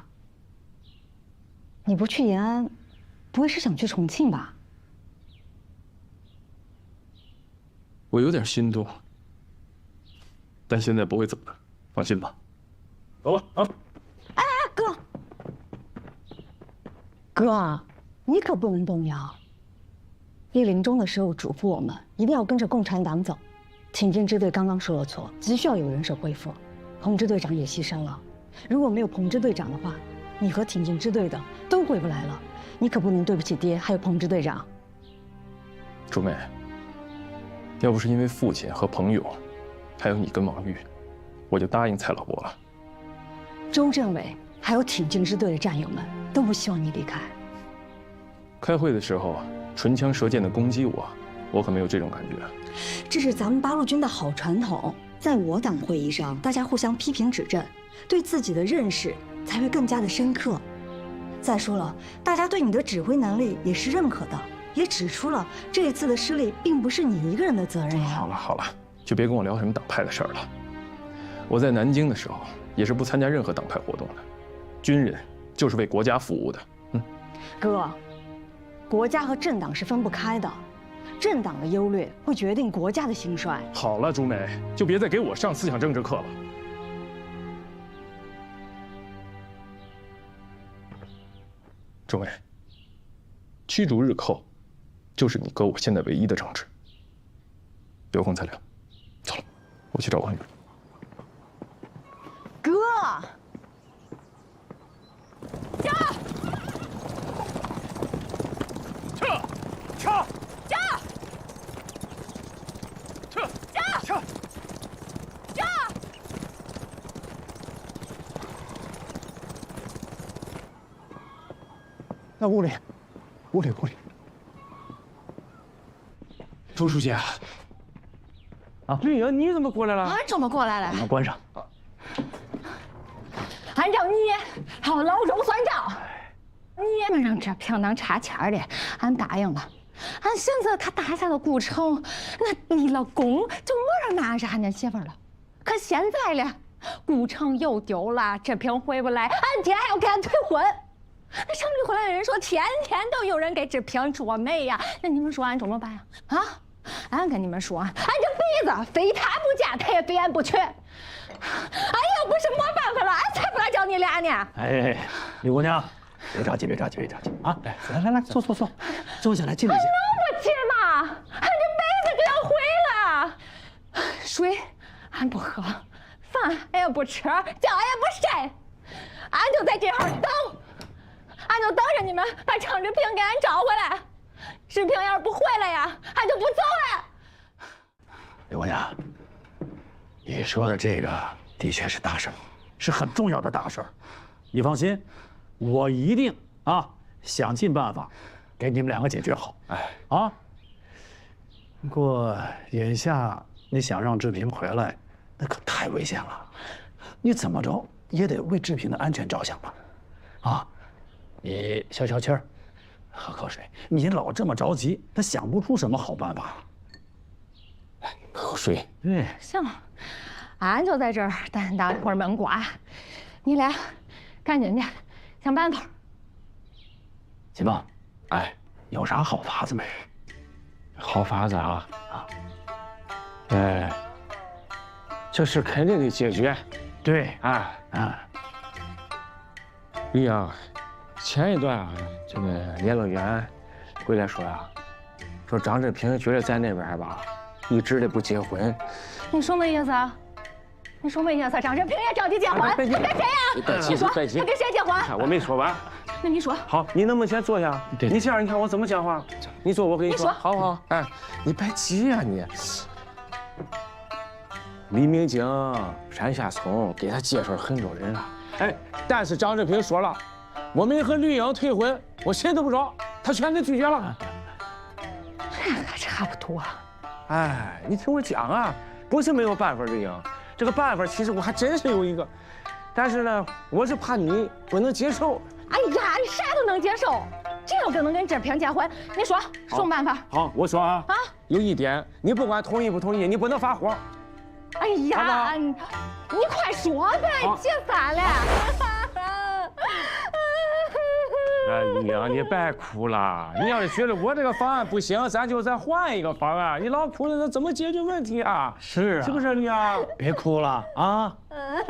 你不去延安，不会是想去重庆吧？我有点心动，但现在不会走的，放心吧。走了啊！哎，哥，哥，你可不能动摇。叶临终的时候嘱咐我们，一定要跟着共产党走。挺进支队刚刚说了错，急需要有人手恢复。彭支队长也牺牲了，如果没有彭支队长的话，你和挺进支队的都回不来了。你可不能对不起爹，还有彭支队长。朱妹，要不是因为父亲和彭勇，还有你跟王玉，我就答应蔡老伯了。周政委还有挺进支队的战友们都不希望你离开。开会的时候唇枪舌剑的攻击我，我可没有这种感觉。这是咱们八路军的好传统，在我党会议上，大家互相批评指正，对自己的认识才会更加的深刻。再说了，大家对你的指挥能力也是认可的，也指出了这一次的失利并不是你一个人的责任呀。好了好了，就别跟我聊什么党派的事儿了。我在南京的时候也是不参加任何党派活动的，军人就是为国家服务的。哥，国家和政党是分不开的，政党的优劣会决定国家的兴衰。好了，朱梅，就别再给我上思想政治课了。朱梅，驱逐日寇，就是你哥我现在唯一的政治。有空再聊。走了，我去找王宇。哥，驾！撤！撤！驾！撤！驾！撤！驾！那屋里，屋里。周书记啊，对呀，你怎么过来了？俺怎么过来了？关上。俺让你好老周算账，你们让这平能差钱的，俺答应了。俺寻思他打下了古城，那你老公就没人拿着俺家媳妇了。可现在了，古城又丢了，这平回不来，俺爹还要给俺退婚。那城里回来的人说，天天都有人给志平捉媒呀。那你们说俺怎么办呀？啊！俺跟你们说，俺这辈子非他不嫁，他也非俺不娶。俺要不是没办法了，俺才不来找你俩呢。哎，李姑娘，别着急啊！来，坐下来，静一静。能不急吗？俺这辈子就要毁了。水俺不喝，饭俺也不吃，觉俺也不睡，俺就在这儿等，俺就等着你们把张志平给俺找回来。志平要是不回来呀，俺就不走了。刘姑娘，你说的这个的确是大事，是很重要的大事。你放心，我一定想尽办法给你们两个解决好。不过眼下你想让志平回来，那可太危险了。你怎么着也得为志平的安全着想吧？你消消气儿，喝口水。你老这么着急，他想不出什么好办法。来，喝口水。对，行，俺就在这儿等一会儿闷瓜，你俩赶紧的想办法。秦棒，有啥好法子没？好法子啊！这事肯定得解决。对，李阳，前一段这个联络员回来说说张志平觉得在那边吧，一直的不结婚。你什么意思啊？你什么意思？张志平也着急结婚？他跟谁呀？你说他跟谁结婚？我没说完。那你说。好，你能不能先坐下？你这样，你看我怎么讲话？你坐，我跟你说，好不好？你别急呀你。李明景、山下聪给他介绍很多人了，但是张志平说了，我没和绿英退婚，我谁都不找，他全给拒绝了。这还差不多。你听我讲不是没有办法，绿英，这个办法其实我还真是有一个，但是呢，我是怕你不能接受。哎呀，你啥都能接受，只要能跟志平结婚，你说什么办法？好，我说有一点，你不管同意不同意，你不能发火。哎呀，你快说呗，急烦了。李英，你别哭了。你要是觉得我这个方案不行，咱就再换一个方案。你老哭了，那怎么解决问题啊？是是不是李英？别哭了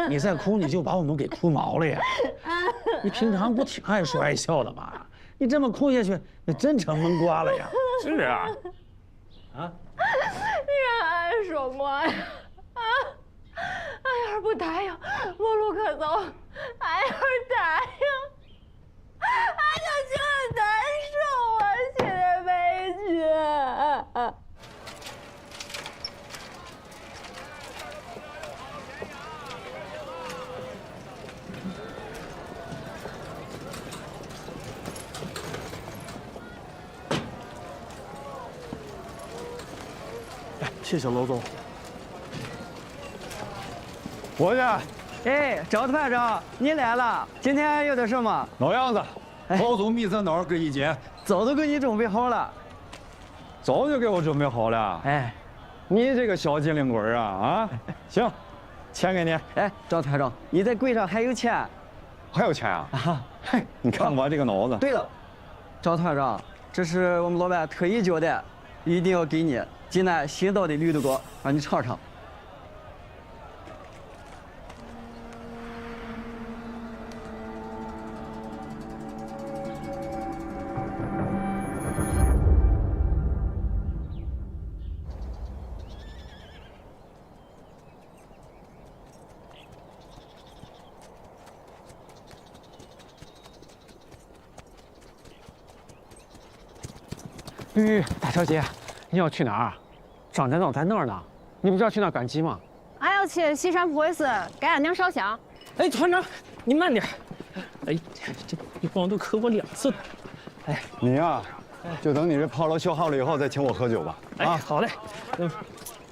你再哭你就把我们给哭毛了呀。你平常不挺爱说爱笑的吗？你这么哭下去，那真成闷瓜了呀。是啊。你让俺说么呀？俺要是不答应，无路可走。俺要是答应，俺就觉得难受啊，心里委屈。谢谢娄总。伙计，赵团长，你来了，今天有点什么？老样子，包总秘在哪儿？给一姐，早都给你准备好了。早就给我准备好了。你这个小机灵鬼行，钱给你。赵团长，你在柜上还有钱？还有钱啊？你看我这个脑子。对了，赵团长，这是我们老板特意交代，一定要给你济南新到的驴肚糕，让你尝尝。大小姐，你要去哪儿？张站长在那儿呢，你不是要去那儿赶集吗？俺要去西山普惠寺给俺娘烧香。团长，你慢点。这你光都磕我2次了。你呀，就等你这炮楼修好了以后再请我喝酒吧。好嘞。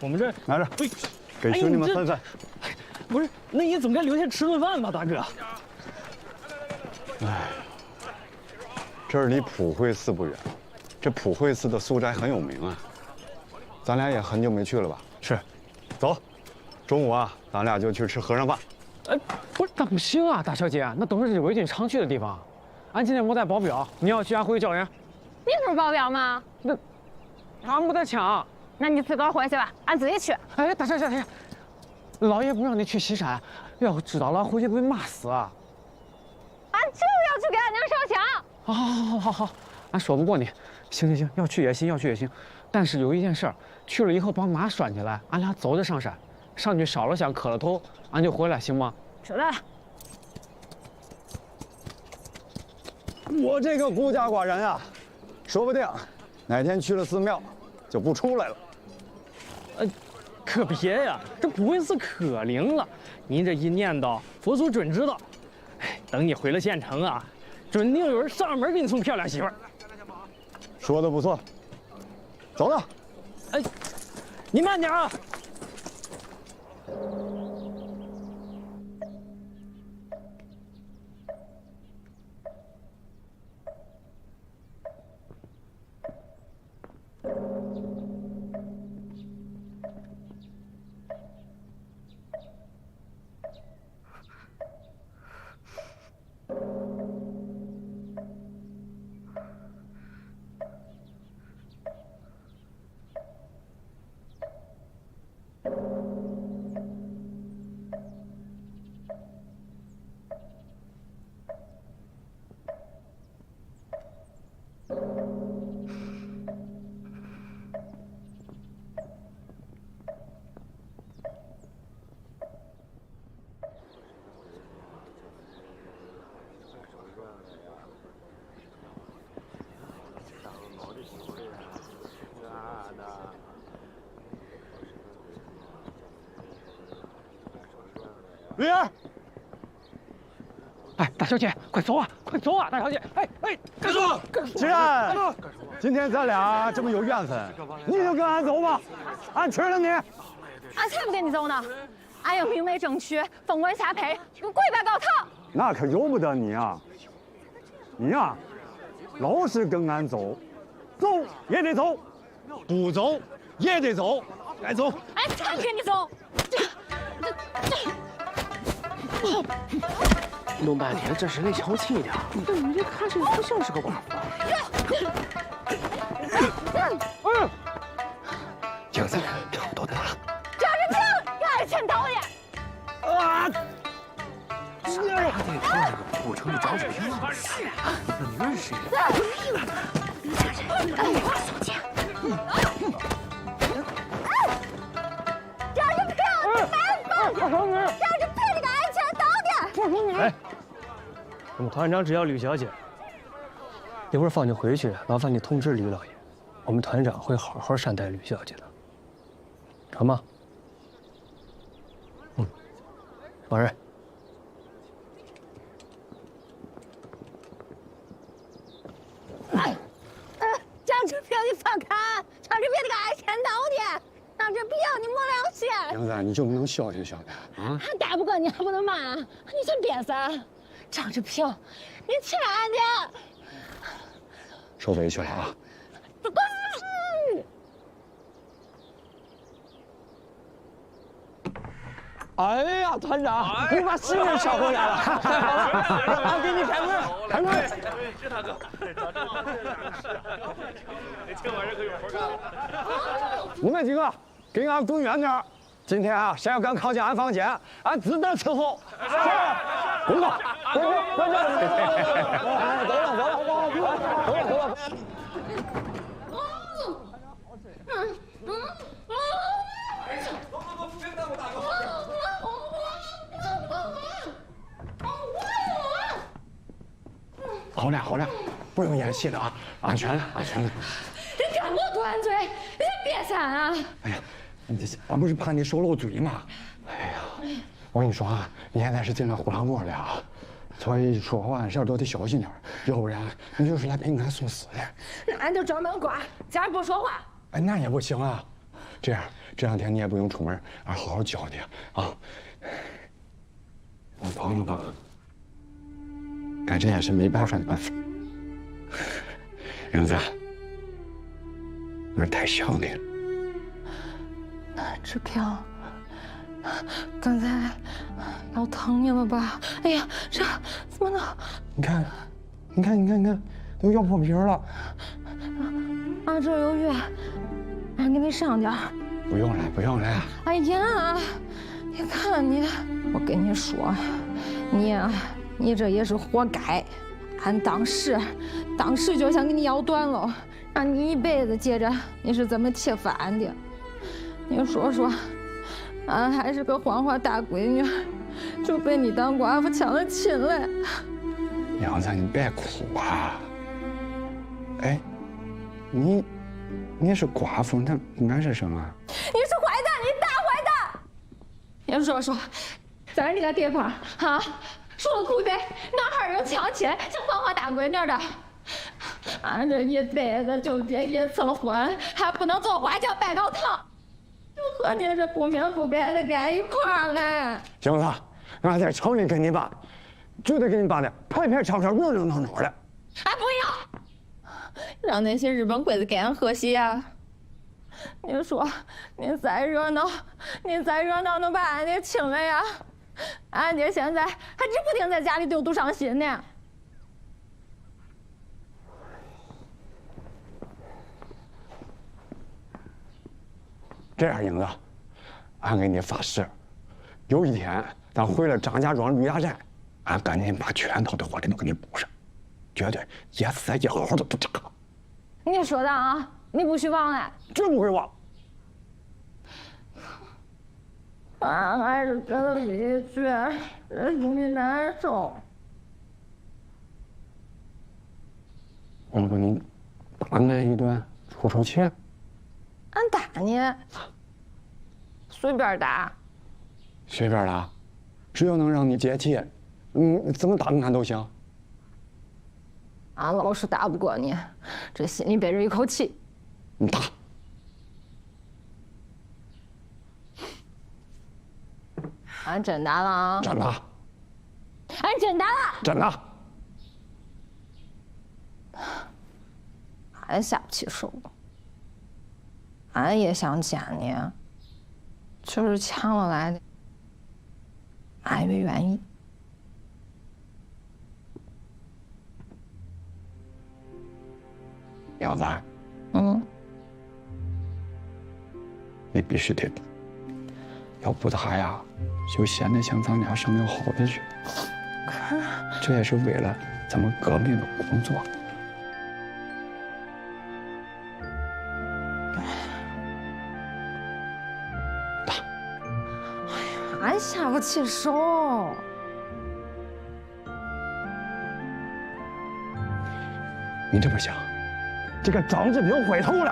我们这拿着，给兄弟们分分。不是，那你总该留下吃顿饭吧，大哥。这儿离普惠寺不远。这普惠寺的素斋很有名啊，咱俩也很久没去了吧？是，走，中午咱俩就去吃和尚饭。不是，那不行啊，大小姐，那都是伪军常去的地方。俺今天没带保镖，你要去俺回去叫人。你不是保镖吗？那俺没带枪。那你自个儿回去吧，俺自己去。大小姐，老爷不让你去西山，要知道了回去被骂死。俺就要去给俺娘烧香。好，俺说不过你。行，要去也行，但是有一件事儿，去了以后把马拴起来，俺俩走着上山，上去烧了香，磕了头，俺就回来，行吗？说的。我这个孤家寡人啊，说不定哪天去了寺庙就不出来了。可别呀，这不会是可灵了。你这一念叨，佛祖准知道。哎，等你回了县城啊，准定有人上门给你送漂亮媳妇儿。说的不错，走了。哎，你慢点啊。绿儿，哎，大小姐，快走啊，快走啊，大小姐！哎，干什么？既然今天咱俩这么有缘分，你就跟俺走吧，俺吃了你。俺才不跟你走呢！俺要明媒正娶，凤冠霞帔，跪拜高堂。那可由不得你啊！你呀，老是跟俺走，走也得走，不走也得走，该走。俺才跟你走。弄半天这是来瞧气的，你这看着不像是个寡妇。镜子差不多得了。张志平，爱钱导演。啊！啥还得看这个不成的张志平？是啊，那你认识谁？宋姐。张志平，张志平，你个爱钱导演！哎，我们团长只要吕小姐，一会儿放你回去，麻烦你通知吕老爷，我们团长会好好善待吕小姐的，好吗？王瑞。张志平，你放开！张志平，你个爱钱导演！张志平，你没良心！英子，你就不能消停消停啊？俺打不过你，还不能骂啊！你先别噻！张志平，你轻俺点！受委屈了啊！哎呀，团长，你把新人找回来了！俺给你开门，开门！是大哥，这晚上可有活干。你们几个给俺滚远点！今天啊，谁要敢靠近俺房间，俺自当伺候。是，滚吧，滚！走了。好了，不用演戏了啊，安全了。你干我断嘴，你先别闪啊！哎呀，俺不是怕你手漏嘴吗？哎呀，我跟你说啊，你现在是进了呼啦窝了啊，所以说话事都得小心点，要不然你就是来陪俺送死的。那俺就专门挂，家不说话。哎，那也不行啊。这样这2天你也不用出门，俺好好教你啊。我朋友吧，干这也是没办法的办法。英子，我太想你了。志平，刚才要疼你了吧？哎呀，这怎么能？你看，都要破皮了。俺这有药，俺给你上点。不用了。哎呀，你看你，我跟你说，你这也是活该。俺当时就想给你咬断了，让你一辈子记着你是怎么气死俺的。你说说，俺还是个黄花大闺女，就被你当寡妇抢了亲了。娘子，你别哭啊！哎，你是寡妇，那俺是什么？你是坏蛋，你大坏蛋！你说说，咱这个地方啊，除了古北，哪还有抢亲像黄花大闺女的？俺这一辈子就结一次了婚，还不能做花轿拜高堂，就和你这不明不白的在一块儿了。行了，俺在城里给你办，绝对给你办的，片片巧巧，热热闹闹的。俺不要，让那些日本鬼子给俺喝喜呀！你说，你再热闹能把俺爹请来呀？俺爹现在还指不定在家里丢多伤心呢。这样，英子，俺给你发誓，有一天咱回了张家庄绿芽寨，俺赶紧把全套的婚礼都给你补上，绝对一丝一毫都不差。你说的啊，你不许忘了，绝不会忘。俺还是觉得委屈，这心里难受。我给你打俺一顿，出气。俺打你，随便打。随便打，只要能让你解气，怎么打你看都行。俺老是打不过你，这心里背着一口气。你打。俺真打了啊！真的。俺真打了。真的。俺下不去手。俺也想见你，就是抢了来的。俺也愿意。苗子，你必须得打，要不打呀，就显得像咱俩上有好的去。这也是为了咱们革命的工作。俺下不去手。你这么想，这个张志平回头了，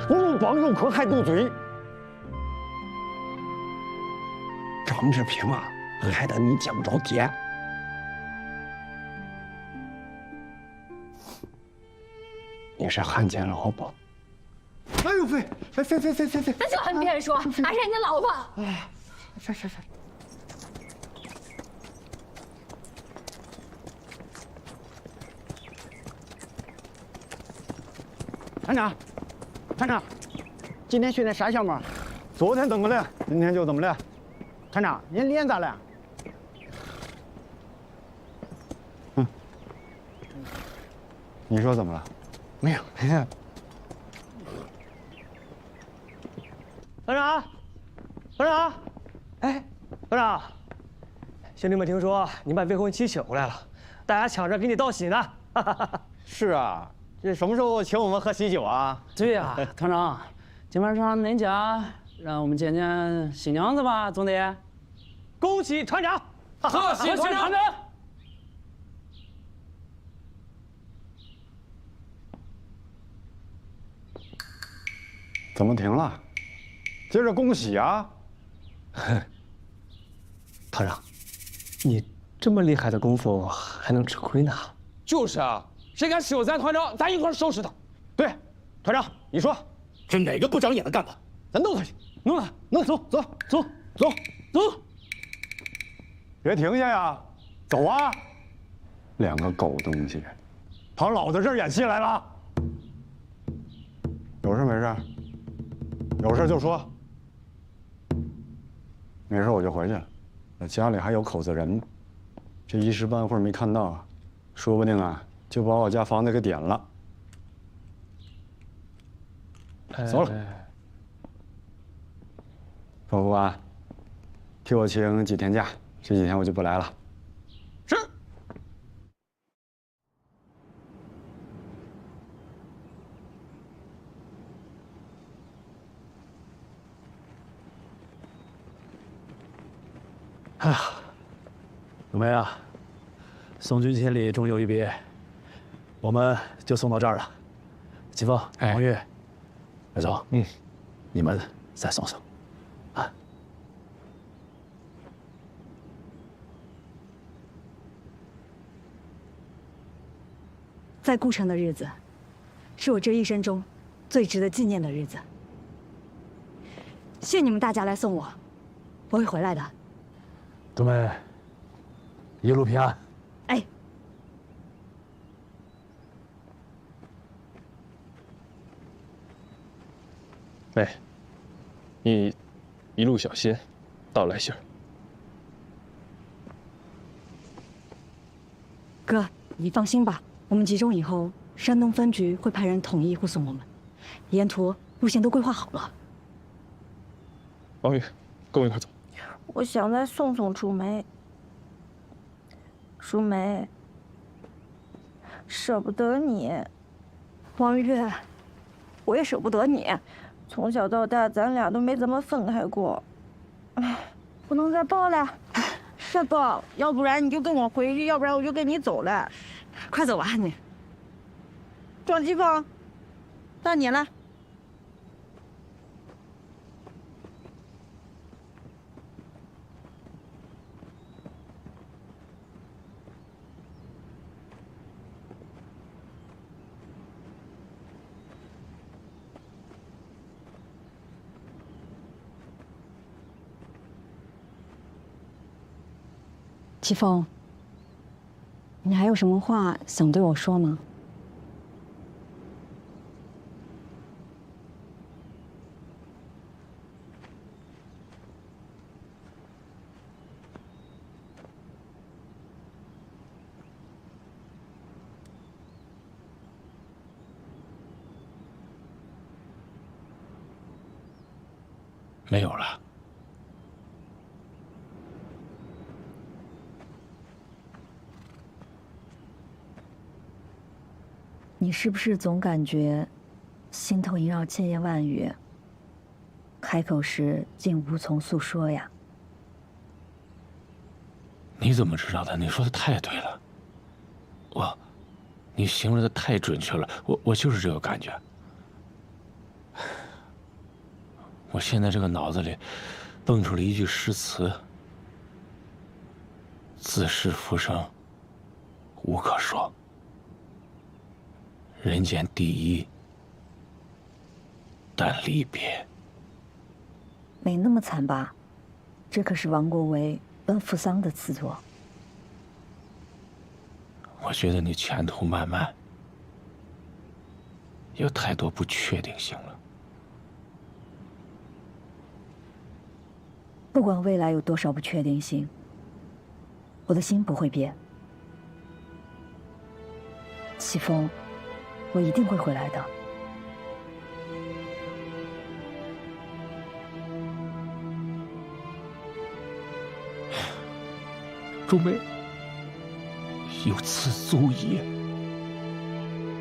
入帮入科还斗嘴。张志平啊，害得你见不着天。你是汉奸老婆。哎呦飞！那就你别说，俺是你老婆。哎，是。团长，今天训练啥项目？昨天怎么了？今天就怎么了？团长，您脸咋了？你说怎么了？没有。团长，哎，团长，兄弟们听说你把魏红旗请回来了，大家抢着给你道喜呢。是啊，这什么时候请我们喝喜酒啊？对呀，团长，今晚上恁家让我们见见新娘子吧，总得。恭喜团长，贺喜团长！怎么停了？接着恭喜啊！团长，你这么厉害的功夫还能吃亏呢？就是啊，谁敢收咱团长，咱一块收拾他。对，团长，你说是哪个不长眼的干的？咱弄他去，弄他，弄走，别停下呀，走啊！两个狗东西，跑老子这儿演戏来了？有事没事？有事就说。没事我就回去了，那家里还有口子人，这一时半会儿没看到，说不定啊就把我家房子给点了。走了。保护官，替我请几天假，这几天我就不来了。是。哎呀，冬梅啊，送君千里，终有一别，我们就送到这儿了。季风、王月、白总，你们再送送，啊。在顾城的日子，是我这一生中最值得纪念的日子。谢你们大家来送我，我会回来的。冬梅，一路平安。哎，哎，你一路小心，道来信儿。哥，你放心吧，我们集中以后，山东分局会派人统一护送我们，沿途路线都规划好了。王宇，跟我一块走。我想再送送楚梅。淑梅，舍不得你。王月，我也舍不得你。从小到大，咱俩都没怎么分开过。哎，不能再抱了，再抱，要不然你就跟我回去，要不然我就跟你走了。快走吧，你。庄继峰，到你了。季风，你还有什么话想对我说吗？没有了。你是不是总感觉心头萦绕千言万语，开口时竟无从诉说呀？你怎么知道的？你说的太对了，你形容的太准确了，我就是这个感觉。我现在这个脑子里蹦出了一句诗词：自是浮生无可说，人间第一但离别。没那么惨吧？这可是王国维、奔扶桑的词作。我觉得你前途漫漫，有太多不确定性了。不管未来有多少不确定性，我的心不会变。齐风，我一定会回来的。朱梅，有此足矣，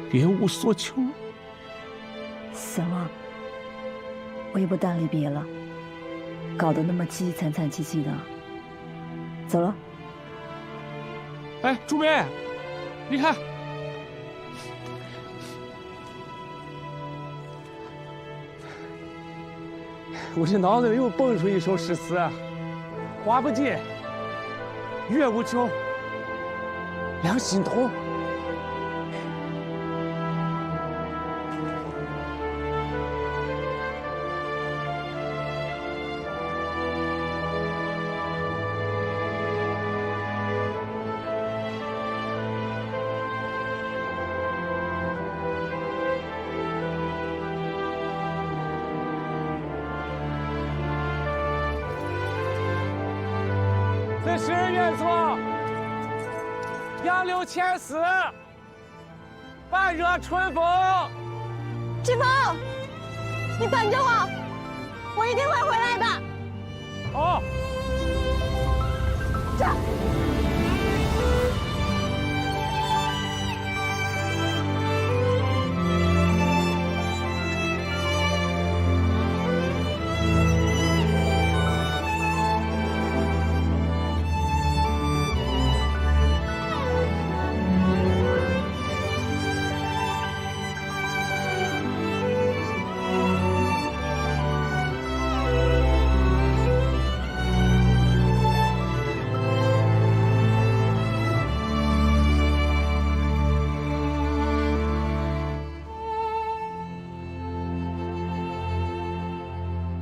别无所求。行了，我也不单离别了，搞得那么凄惨惨戚戚的。走了。哎，朱梅，你看，我这脑子里又蹦出一首诗词：花不尽，月无穷，两心同。此诗愿作杨柳千丝，半热春风。季风，你等着我，我一定会回来的。好。